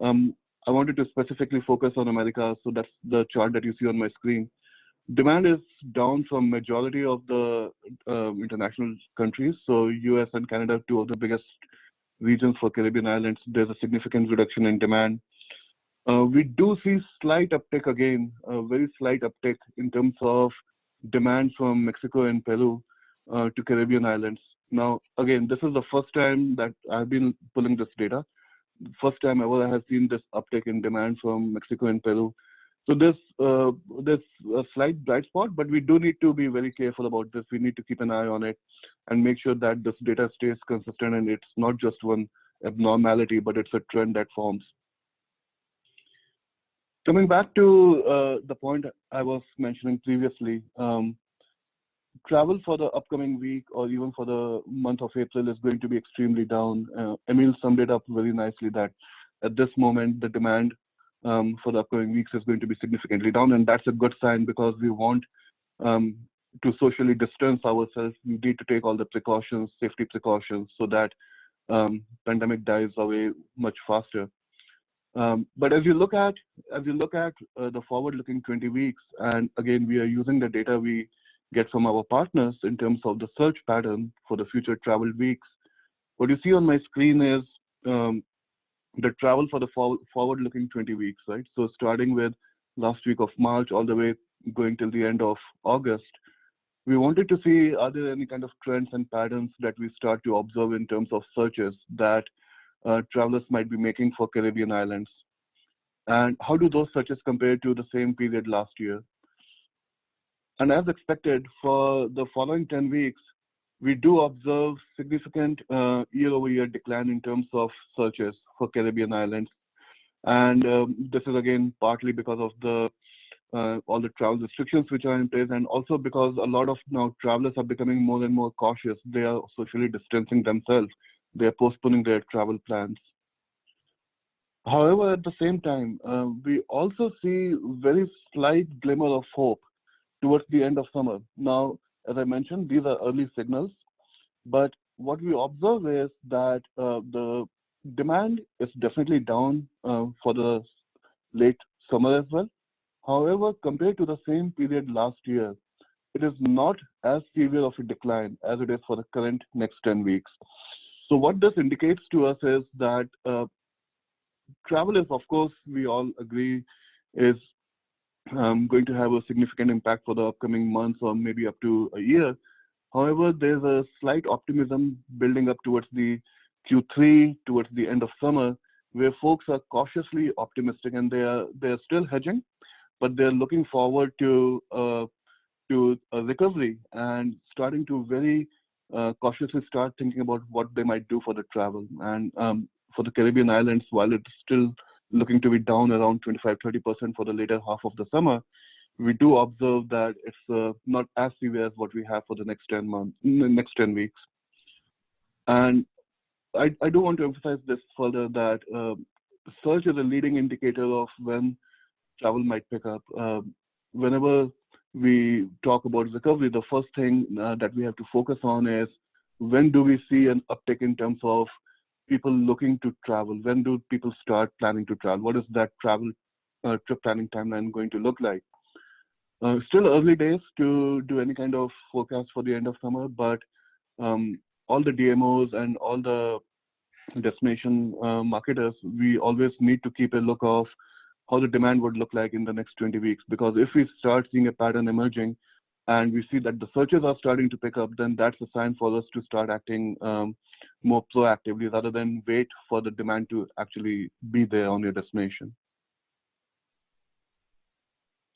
I wanted to specifically focus on America, so that's the chart that you see on my screen. Demand is down from majority of the international countries. So US and Canada, two of the biggest regions for Caribbean islands, there's a significant reduction in demand. We do see slight uptick again, a very slight uptick in terms of demand from Mexico and Peru to Caribbean islands. Now, again, this is the first time that I've been pulling this data. First time ever I have seen this uptick in demand from Mexico and Peru. So there's a slight bright spot, but we do need to be very careful about this. We need to keep an eye on it and make sure that this data stays consistent and it's not just one abnormality, but it's a trend that forms. Coming back to the point I was mentioning previously, travel for the upcoming week or even for the month of April is going to be extremely down. Emile summed it up very nicely that at this moment, the demand for the upcoming weeks is going to be significantly down. And that's a good sign because we want to socially distance ourselves. We need to take all the precautions, safety precautions, so that pandemic dies away much faster. But as you look at the forward-looking 20 weeks, and again, we are using the data we get from our partners in terms of the search pattern for the future travel weeks. What you see on my screen is the travel for the forward-looking 20 weeks, right? So starting with last week of March all the way going till the end of August, we wanted to see, are there any kind of trends and patterns that we start to observe in terms of searches that travelers might be making for Caribbean islands? And how do those searches compare to the same period last year? And as expected, for the following 10 weeks, we do observe significant year-over-year decline in terms of searches for Caribbean islands. And this is again partly because of the all the travel restrictions which are in place, and also because a lot of now travelers are becoming more and more cautious. They are socially distancing themselves. They are postponing their travel plans. However, at the same time, we also see very slight glimmer of hope towards the end of summer. Now, as I mentioned, these are early signals, but what we observe is that the demand is definitely down for the late summer as well. However, compared to the same period last year, it is not as severe of a decline as it is for the current next 10 weeks. So what this indicates to us is that travel is, of course, we all agree, is going to have a significant impact for the upcoming months or maybe up to a year. However, there's a slight optimism building up towards the Q3, towards the end of summer, where folks are cautiously optimistic, and they're still hedging, but they're looking forward to a recovery and starting to very cautiously start thinking about what they might do for the travel. And for the Caribbean islands, while it's still looking to be down around 25-30% for the later half of the summer, we do observe that it's not as severe as what we have for the next 10 weeks. And I do want to emphasize this further, that search is a leading indicator of when travel might pick up. Whenever we talk about recovery, the first thing that we have to focus on is, when do we see an uptick in terms of people looking to travel? When do people start planning to travel? What is that travel trip planning timeline going to look like? Still early days to do any kind of forecast for the end of summer, but all the DMOs and all the destination marketers, we always need to keep a look of how the demand would look like in the next 20 weeks. Because if we start seeing a pattern emerging and we see that the searches are starting to pick up, then that's a sign for us to start acting more proactively rather than wait for the demand to actually be there on your destination.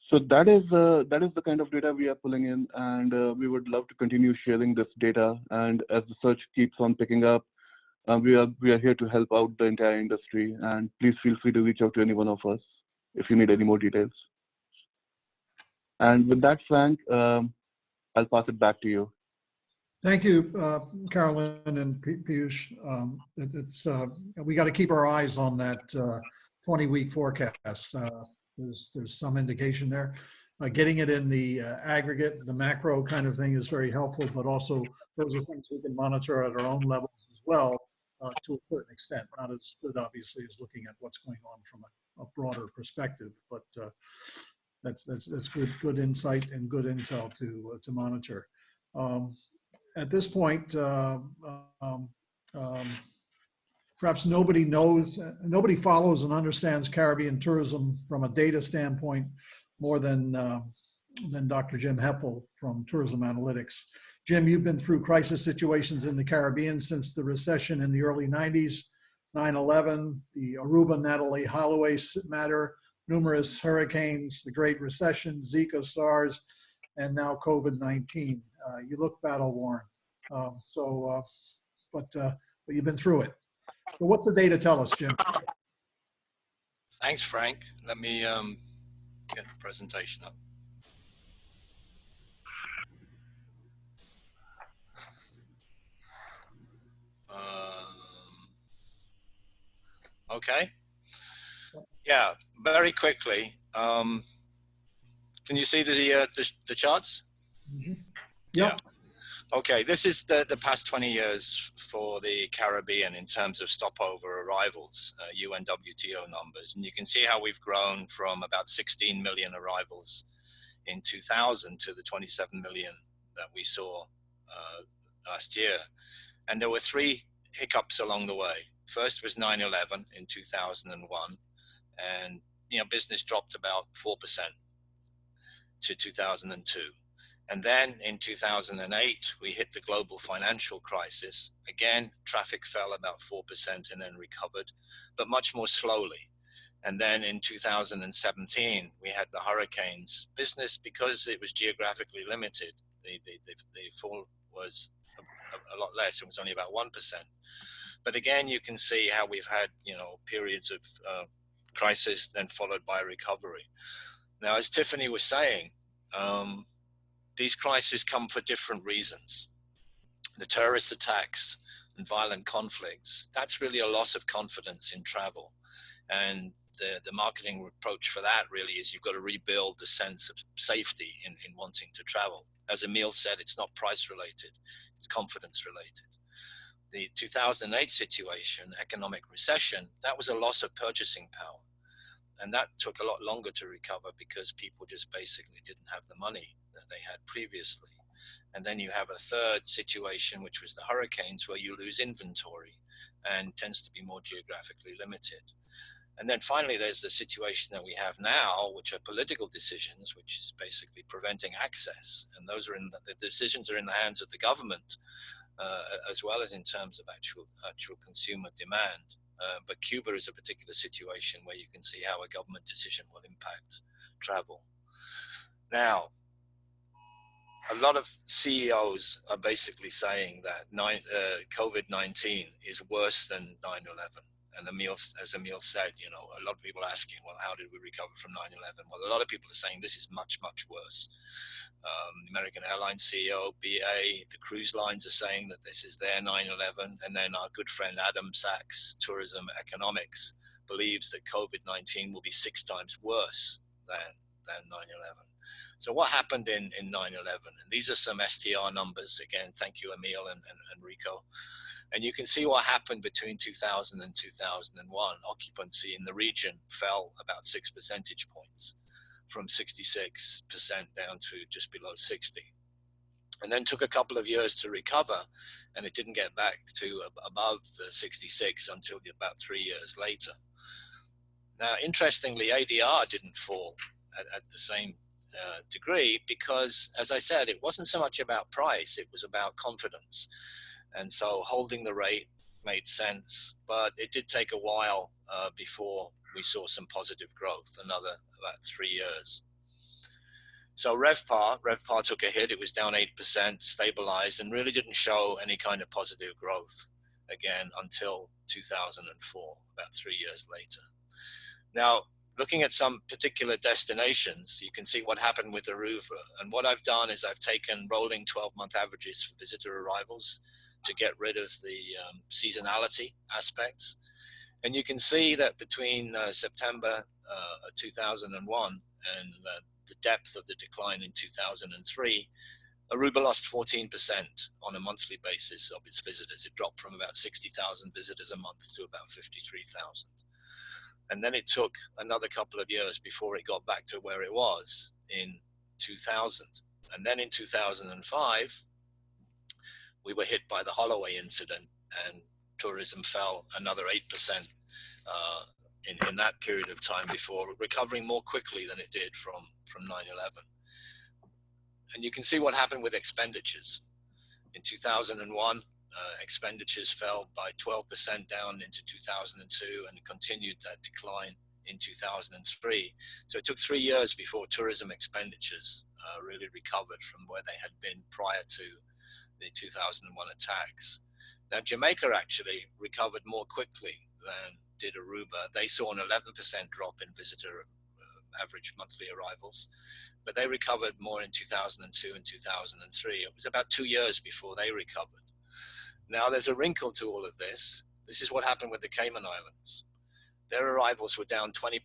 So that is the kind of data we are pulling in, and we would love to continue sharing this data. And as the search keeps on picking up, we are here to help out the entire industry. And please feel free to reach out to any one of us if you need any more details. And with that, Frank, I'll pass it back to you. Thank you, Carolyn and Piyush. We got to keep our eyes on that 20-week forecast. There's some indication there. Getting it in the aggregate, the macro kind of thing is very helpful, but also those are things we can monitor at our own levels as well, to a certain extent. Not as good, obviously, as looking at what's going on from a broader perspective, but that's good insight and good intel to monitor. At this point, perhaps nobody follows and understands Caribbean tourism from a data standpoint more than Dr. Jim Heppel from Tourism Analytics. Jim, you've been through crisis situations in the Caribbean since the recession in the early 90s, 9/11, the Aruba Natalie Holloway matter, numerous hurricanes, the Great Recession, Zika, SARS, and now COVID-19. You look battle-worn, but you've been through it. So what's the data tell us, Jim? Thanks, Frank. Let me get the presentation up. Okay. Yeah, very quickly. Can you see the charts? Yep. Yeah. Okay, this is the past 20 years for the Caribbean in terms of stopover arrivals, UNWTO numbers. And you can see how we've grown from about 16 million arrivals in 2000 to the 27 million that we saw last year. And there were three hiccups along the way. First was 9/11 in 2001, and business dropped about 4% to 2002. And then in 2008, we hit the global financial crisis. Again, traffic fell about 4% and then recovered, but much more slowly. And then in 2017, we had the hurricanes. Business, because it was geographically limited, the fall was a lot less. It was only about 1%. But again, you can see how we've had, periods of crisis then followed by recovery. Now, as Tiffany was saying, these crises come for different reasons. The terrorist attacks and violent conflicts, that's really a loss of confidence in travel. And the marketing approach for that really is you've got to rebuild the sense of safety in wanting to travel. As Emile said, it's not price related, it's confidence related. The 2008 situation, economic recession, that was a loss of purchasing power. And that took a lot longer to recover because people just basically didn't have the money that they had previously. And then you have a third situation, which was the hurricanes, where you lose inventory and tends to be more geographically limited. And then finally, there's the situation that we have now, which are political decisions, which is basically preventing access. And those are the decisions are in the hands of the government, as well as in terms of actual consumer demand. But Cuba is a particular situation where you can see how a government decision will impact travel. Now, a lot of CEOs are basically saying that COVID-19 is worse than 9/11. And as Emile said, a lot of people are asking, well, how did we recover from 9/11? Well, a lot of people are saying this is much, much worse. The American Airlines CEO, BA, the cruise lines are saying that this is their 9/11. And then our good friend Adam Sachs, Tourism Economics, believes that COVID-19 will be 6 times worse than 9/11. So what happened in 9/11? And these are some STR numbers. Again, thank you, Emile and Rico. And you can see what happened between 2000 and 2001. Occupancy in the region fell about 6 percentage points, from 66% down to just below 60. And then took a couple of years to recover, and it didn't get back to above 66 until about 3 years later. Now, interestingly, ADR didn't fall at the same degree because, as I said, it wasn't so much about price, it was about confidence. And so holding the rate made sense, but it did take a while before we saw some positive growth, another about 3 years. So RevPar took a hit. It was down 8%, stabilized, and really didn't show any kind of positive growth again until 2004, about 3 years later. Now, looking at some particular destinations, you can see what happened with Aruba. And what I've done is I've taken rolling 12-month averages for visitor arrivals to get rid of the seasonality aspects. And you can see that between September 2001 and the depth of the decline in 2003, Aruba lost 14% on a monthly basis of its visitors. It dropped from about 60,000 visitors a month to about 53,000. And then it took another couple of years before it got back to where it was in 2000. And then in 2005, we were hit by the Holloway incident, and tourism fell another 8% in that period of time before recovering more quickly than it did from 9/11. And you can see what happened with expenditures. In 2001, expenditures fell by 12% down into 2002 and continued that decline in 2003. So it took 3 years before tourism expenditures really recovered from where they had been prior to the 2001 attacks. Now, Jamaica actually recovered more quickly than did Aruba. They saw an 11% drop in visitor average monthly arrivals, but they recovered more in 2002 and 2003. It was about 2 years before they recovered. Now, there's a wrinkle to all of this. This is what happened with the Cayman Islands. Their arrivals were down 20%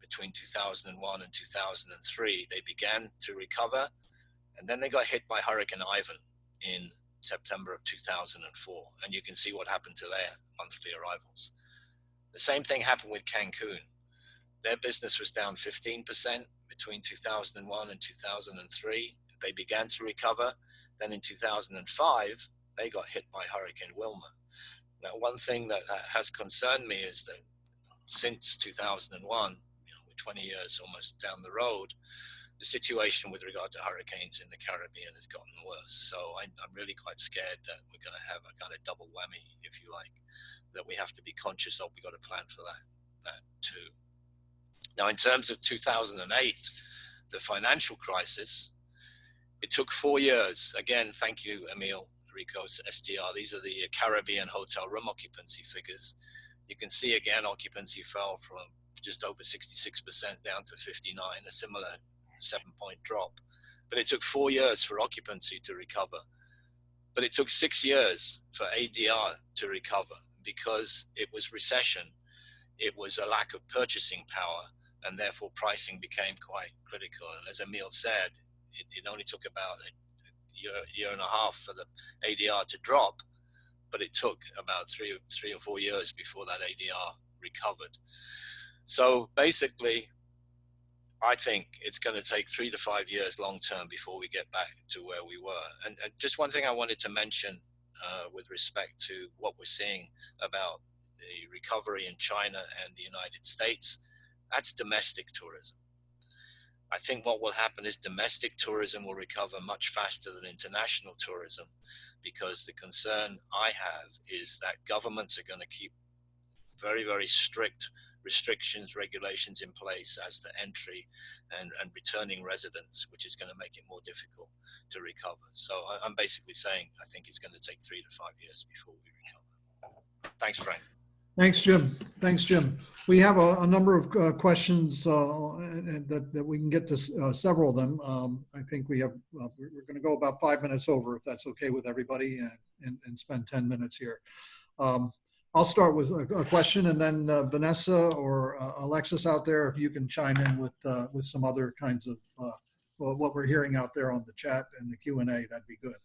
between 2001 and 2003. They began to recover, and then they got hit by Hurricane Ivan in September of 2004. And you can see what happened to their monthly arrivals. The same thing happened with Cancun. Their business was down 15% between 2001 and 2003. They began to recover. Then in 2005, they got hit by Hurricane Wilma. Now, one thing that has concerned me is that since 2001, we're 20 years almost down the road, the situation with regard to hurricanes in the Caribbean has gotten worse. So I'm really quite scared that we're going to have a kind of double whammy, if you like, that we have to be conscious of. We've got to plan for that too. Now, in terms of 2008, the financial crisis, it took 4 years. Again, thank you, Emile, Rico's STR. These are the Caribbean hotel room occupancy figures. You can see again, occupancy fell from just over 66% down to 59, a similar 7-point drop. But it took 4 years for occupancy to recover. But it took 6 years for ADR to recover because it was recession. It was a lack of purchasing power, and therefore pricing became quite critical. And as Emile said, it only took about a year and a half for the ADR to drop, but it took about three or 4 years before that ADR recovered. So basically, I think it's going to take 3 to 5 years long term before we get back to where we were. And just one thing I wanted to mention with respect to what we're seeing about the recovery in China and the United States, that's domestic tourism. I think what will happen is domestic tourism will recover much faster than international tourism, because the concern I have is that governments are going to keep very, very strict restrictions, regulations in place as to entry and returning residents, which is going to make it more difficult to recover. So I'm basically saying I think it's going to take 3 to 5 years before we recover. Thanks, Frank. Thanks, Jim. Thanks, Jim. We have a number of questions that we can get to several of them. I think we're going to go about 5 minutes over, if that's okay with everybody, and spend 10 minutes here. I'll start with a question, and then Vanessa or Alexis out there, if you can chime in with some other kinds of what we're hearing out there on the chat and the Q&A, that'd be good.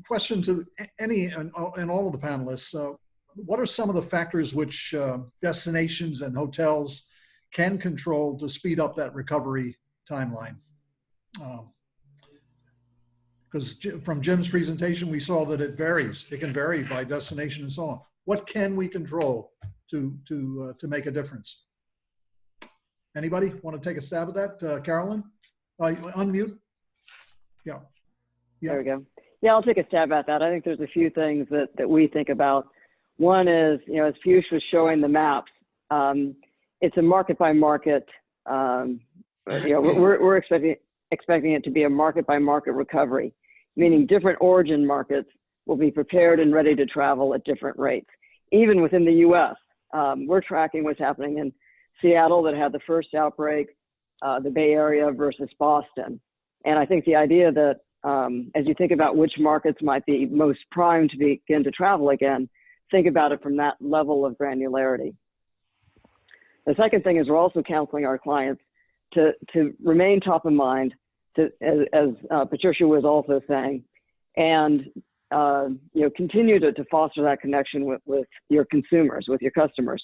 Question to any and all of the panelists. What are some of the factors which destinations and hotels can control to speed up that recovery timeline? Because from Jim's presentation, we saw that it varies. It can vary by destination and so on. What can we control to make a difference? Anybody want to take a stab at that? Carolyn, unmute. Yeah. There we go. Yeah, I'll take a stab at that. I think there's a few things that we think about. One is, as Piyush was showing the maps, it's a market by market. We're expecting it to be a market by market recovery, meaning different origin markets will be prepared and ready to travel at different rates. Even within the U.S., we're tracking what's happening in Seattle that had the first outbreak, the Bay Area versus Boston. And I think the idea that as you think about which markets might be most primed to begin to travel again, think about it from that level of granularity. The second thing is we're also counseling our clients to remain top of mind, as Patricia was also saying, and continue to foster that connection with your consumers, with your customers.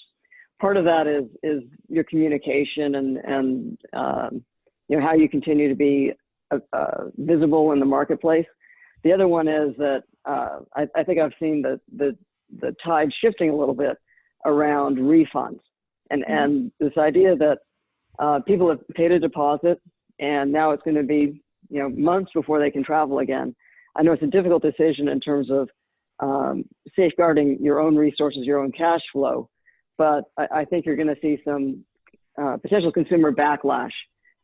Part of that is your communication and how you continue to be visible in the marketplace. The other one is that I think I've seen the tide shifting a little bit around refunds, and this idea that people have paid a deposit and now it's going to be months before they can travel again. I know it's a difficult decision in terms of safeguarding your own resources, your own cash flow, but I think you're going to see some potential consumer backlash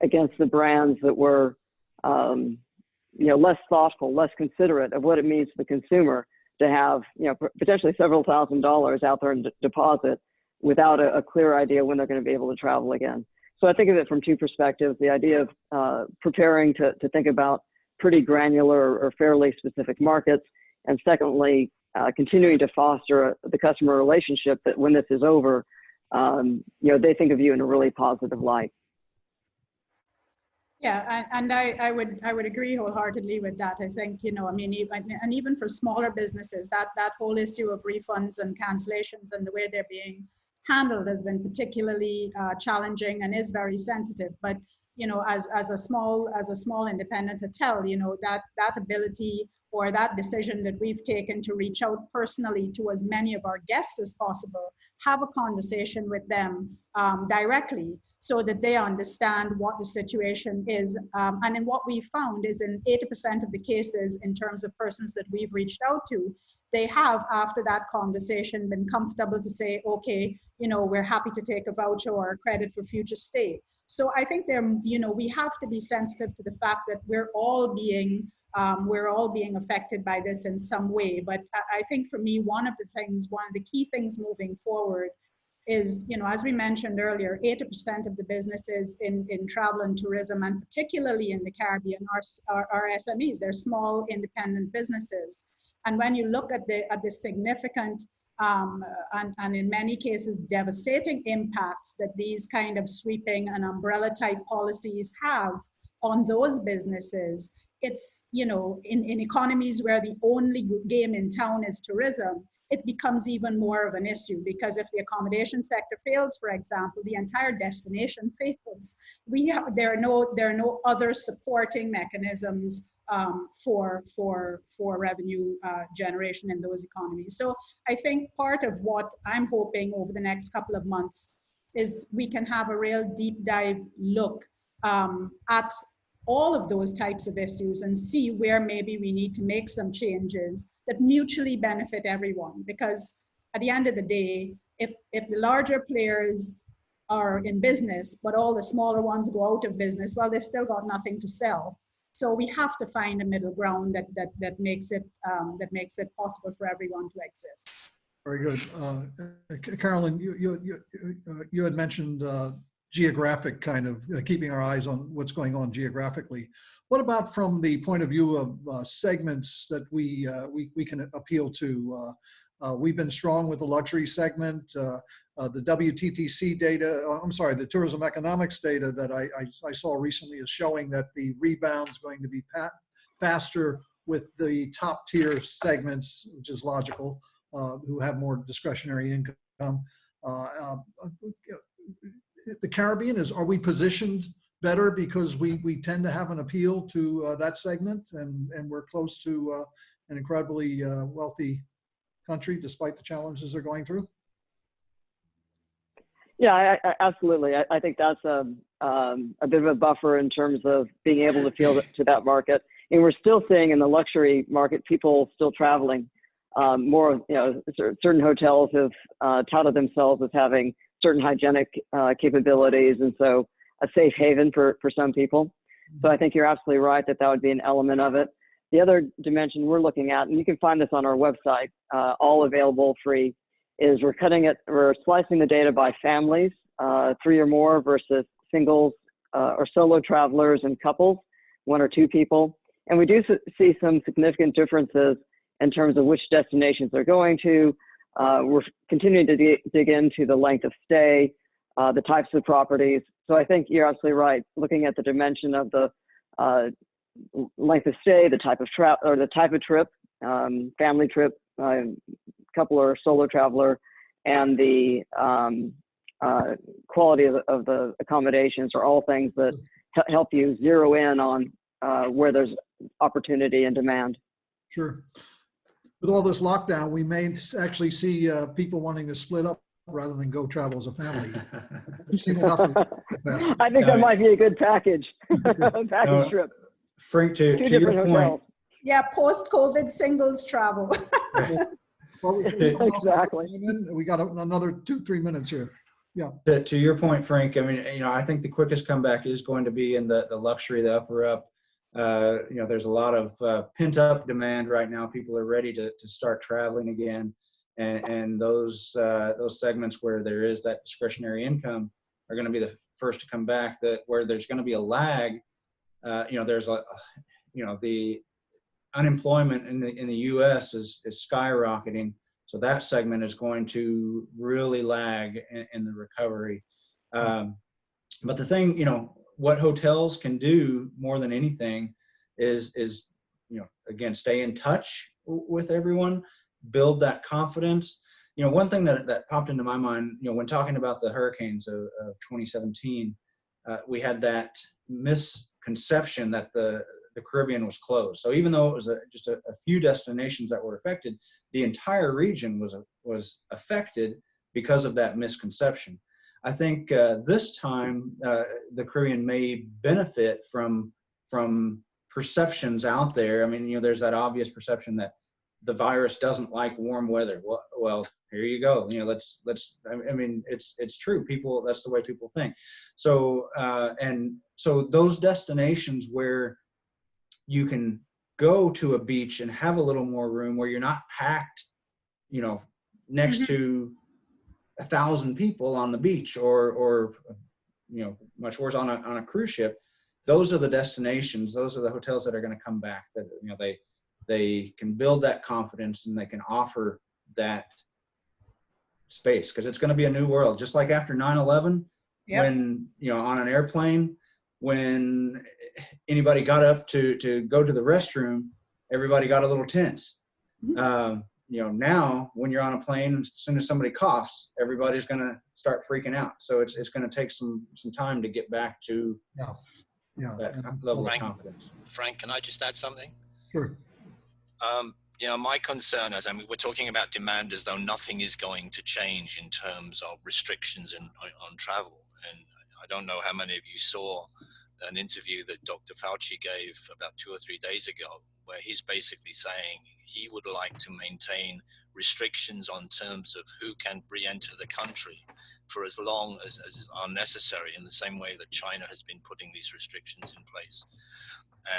against the brands that were less thoughtful, less considerate of what it means to the consumer to have potentially several $1,000s out there in deposit without a clear idea when they're going to be able to travel again. So I think of it from two perspectives: the idea of preparing to think about pretty granular or fairly specific markets, And secondly, continuing to foster the customer relationship that when this is over, they think of you in a really positive light. Yeah, and I would agree wholeheartedly with that. I think, I mean, even for smaller businesses, that whole issue of refunds and cancellations and the way they're being handled has been particularly challenging and is very sensitive. But as a small independent hotel, that ability or that decision that we've taken to reach out personally to as many of our guests as possible, have a conversation with them directly, so that they understand what the situation is. And in what we found is in 80% of the cases, in terms of persons that we've reached out to, they have, after that conversation, been comfortable to say, okay, we're happy to take a voucher or a credit for future stay. So I think we have to be sensitive to the fact that we're all being affected by this in some way. But I think for me, one of the key things moving forward is, as we mentioned earlier, 80% of the businesses in travel and tourism, and particularly in the Caribbean, are SMEs. They're small independent businesses. And when you look at the significant and in many cases devastating impacts that these kind of sweeping and umbrella type policies have on those businesses, it's, in economies where the only game in town is tourism, it becomes even more of an issue, because if the accommodation sector fails, for example, the entire destination fails. There are no other supporting mechanisms for revenue generation in those economies. So I think part of what I'm hoping over the next couple of months is we can have a real deep dive look at all of those types of issues and see where maybe we need to make some changes that mutually benefit everyone. Because at the end of the day, if the larger players are in business, but all the smaller ones go out of business, well, they've still got nothing to sell. So we have to find a middle ground that makes it possible for everyone to exist. Very good. Carolyn, you had mentioned geographic kind of keeping our eyes on what's going on geographically. What about from the point of view of segments that we can appeal to? We've been strong with the luxury segment. The WTTC data, the tourism economics data that I saw recently is showing that the rebound's going to be faster with the top tier segments, which is logical, who have more discretionary income. The Caribbean, are we positioned better because we tend to have an appeal to that segment, and we're close to an incredibly wealthy country despite the challenges they're going through? Yeah, absolutely. I think that's a bit of a buffer in terms of being able to appeal to that market. And we're still seeing in the luxury market, people still traveling. Certain hotels have touted themselves as having certain hygienic capabilities, and so a safe haven for some people. So I think you're absolutely right that would be an element of it. The other dimension we're looking at, and you can find this on our website, all available free, is we're slicing the data by families, 3 or more versus singles or solo travelers and couples, 1 or 2 people. And we do see some significant differences in terms of which destinations they're going to. We're continuing to dig into the length of stay, the types of properties. So I think you're absolutely right. Looking at the dimension of the length of stay, the type of the type of trip, family trip, couple or solo traveler, and the quality of the accommodations are all things that help you zero in on where there's opportunity and demand. Sure. With all this lockdown, we may actually see people wanting to split up rather than go travel as a family. We've seen enough of that. I think that might be a good package, trip. Frank, to your point. Yeah, post-COVID singles travel. Well, exactly. We got another 2-3 minutes here. Yeah. To your point, Frank, I mean, I think the quickest comeback is going to be in the luxury, the upper up. There's a lot of pent up demand right now. People are ready to start traveling again, and those segments where there is that discretionary income are going to be the first to come back. Where there's going to be a lag, there's the unemployment in the U.S. is skyrocketing. So that segment is going to really lag in the recovery. But the thing, what hotels can do more than anything is again, stay in touch with everyone, build that confidence. One thing that popped into my mind, when talking about the hurricanes of 2017, we had that misconception that the Caribbean was closed. So even though it was just a few destinations that were affected, the entire region was affected because of that misconception. I think this time the Caribbean may benefit from perceptions out there. I mean, there's that obvious perception that the virus doesn't like warm weather. Well, here you go. Let's. I mean, it's true. People, that's the way people think. So and so those destinations where you can go to a beach and have a little more room, where you're not packed, next to 1,000 people on the beach, or much worse on a cruise ship. Those are the destinations. Those are the hotels that are going to come back. That they can build that confidence and they can offer that space, because it's going to be a new world. Just like after 9/11, when on an airplane, when anybody got up to go to the restroom, everybody got a little tense. Now when you're on a plane, as soon as somebody coughs, everybody's going to start freaking out. So it's going to take some time to get back to that level of confidence. Frank, can I just add something? Sure. My concern is, we're talking about demand as though nothing is going to change in terms of restrictions on travel. And I don't know how many of you saw an interview that Dr. Fauci gave about 2 or 3 days ago, where he's basically saying he would like to maintain restrictions on terms of who can re-enter the country for as long as are necessary, in the same way that China has been putting these restrictions in place.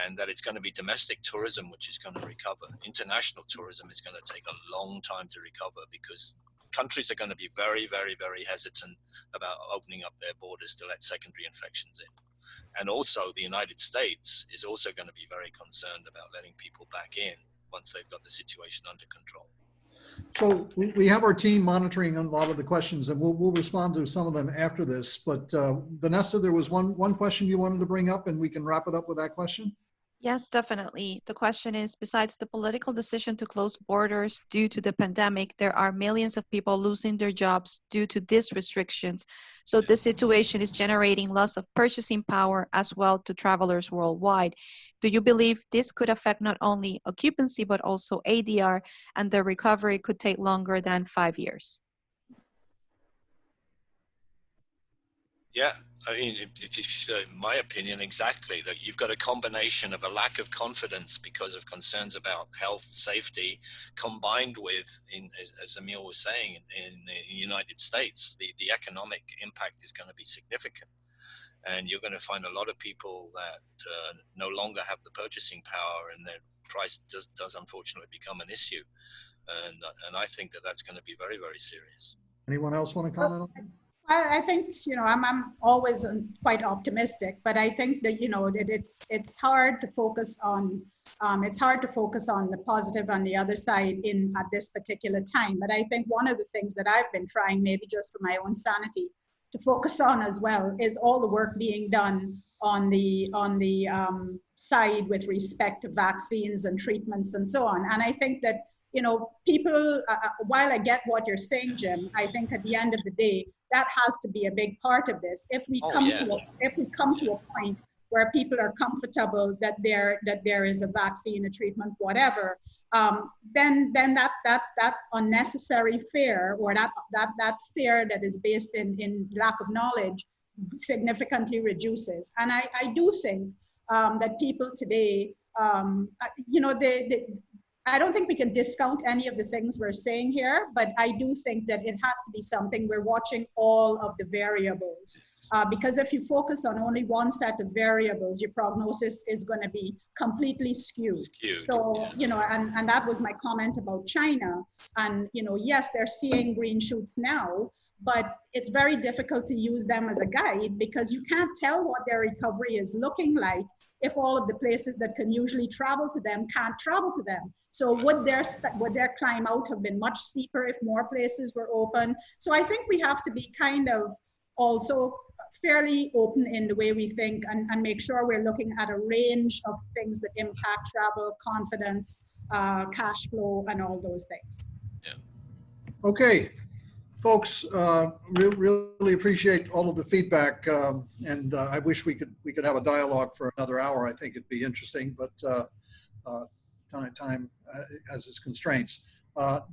And that it's going to be domestic tourism which is going to recover. International tourism is going to take a long time to recover, because countries are going to be very, very, very hesitant about opening up their borders to let secondary infections in. And also the United States is also going to be very concerned about letting people back in once they've got the situation under control. So we have our team monitoring a lot of the questions, and we'll respond to some of them after this. But Vanessa, there was one question you wanted to bring up, and we can wrap it up with that question. Yes, definitely. The question is, besides the political decision to close borders due to the pandemic, there are millions of people losing their jobs due to these restrictions. So this situation is generating loss of purchasing power as well to travelers worldwide. Do you believe this could affect not only occupancy, but also ADR, and the recovery could take longer than 5 years? Yeah, if in my opinion, exactly, that you've got a combination of a lack of confidence because of concerns about health, safety, combined with, as Emile was saying, in the United States, the economic impact is going to be significant. And you're going to find a lot of people that no longer have the purchasing power, and their price does unfortunately become an issue. And I think that's going to be very, very serious. Anyone else want to comment on that? I think, I'm always quite optimistic, but I think that, that it's hard to focus on, the positive on the other side at this particular time. But I think one of the things that I've been trying, maybe just for my own sanity, to focus on as well is all the work being done on the side with respect to vaccines and treatments and so on. And I think that, people, while I get what you're saying, Jim, I think at the end of the day, that has to be a big part of this. If we come to a point where people are comfortable that there is a vaccine, a treatment, whatever, then that unnecessary fear, or that fear that is based in lack of knowledge, significantly reduces. And I do think that people today, I don't think we can discount any of the things we're saying here, but I do think that it has to be something we're watching all of the variables. Because if you focus on only one set of variables, your prognosis is going to be completely skewed. So, and that was my comment about China. And, yes, they're seeing green shoots now, but it's very difficult to use them as a guide, because you can't tell what their recovery is looking like if all of the places that can usually travel to them can't travel to them? So would their climb out have been much steeper if more places were open? So I think we have to be kind of also fairly open in the way we think, and make sure we're looking at a range of things that impact travel, confidence, cash flow, and all those things. Okay, folks, really appreciate all of the feedback, and I wish we could have a dialogue for another hour. I think it'd be interesting, but time has its constraints.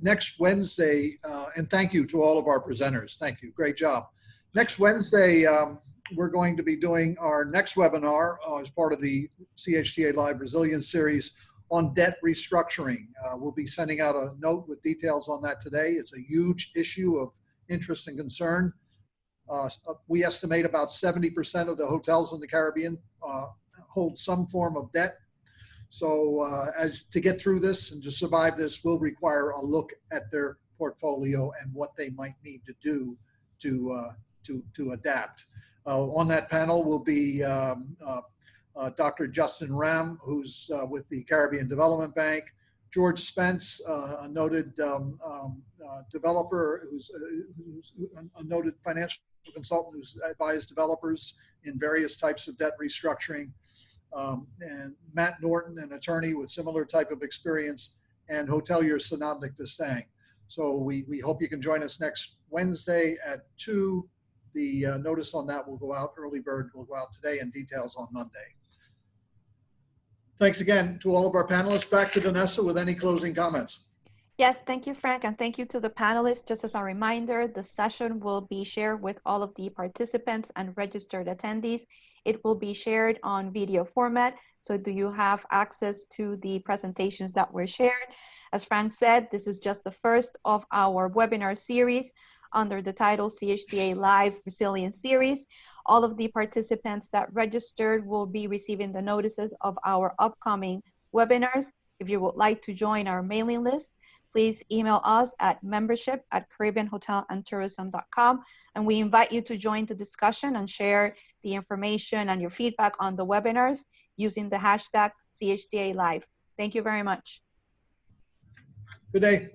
Next Wednesday, and thank you to all of our presenters. Thank you, great job. Next Wednesday, we're going to be doing our next webinar as part of the CHTA Live Resilience Series on debt restructuring. We'll be sending out a note with details on that today. It's a huge issue of interest and concern. We estimate about 70% of the hotels in the Caribbean hold some form of debt. So to get through this and to survive this will require a look at their portfolio and what they might need to do to adapt. On that panel will be Dr. Justin Ram, who's with the Caribbean Development Bank, George Spence, a noted developer, who's a noted financial consultant who's advised developers in various types of debt restructuring, and Matt Norton, an attorney with similar type of experience, and hotelier Sanabnik Destang. So we hope you can join us next Wednesday at 2. The notice on that will go out, early bird will go out today, and details on Monday. Thanks again to all of our panelists. Back to Vanessa with any closing comments. Yes, thank you, Frank, and thank you to the panelists. Just as a reminder, the session will be shared with all of the participants and registered attendees. It will be shared on video format, so do you have access to the presentations that were shared? As Frank said, this is just the first of our webinar series under the title CHTA Live Resilience Series. All of the participants that registered will be receiving the notices of our upcoming webinars. If you would like to join our mailing list, please email us at membership@caribbeanhotelandtourism.com, and we invite you to join the discussion and share the information and your feedback on the webinars using the hashtag CHTA Live. Thank you very much. Good day.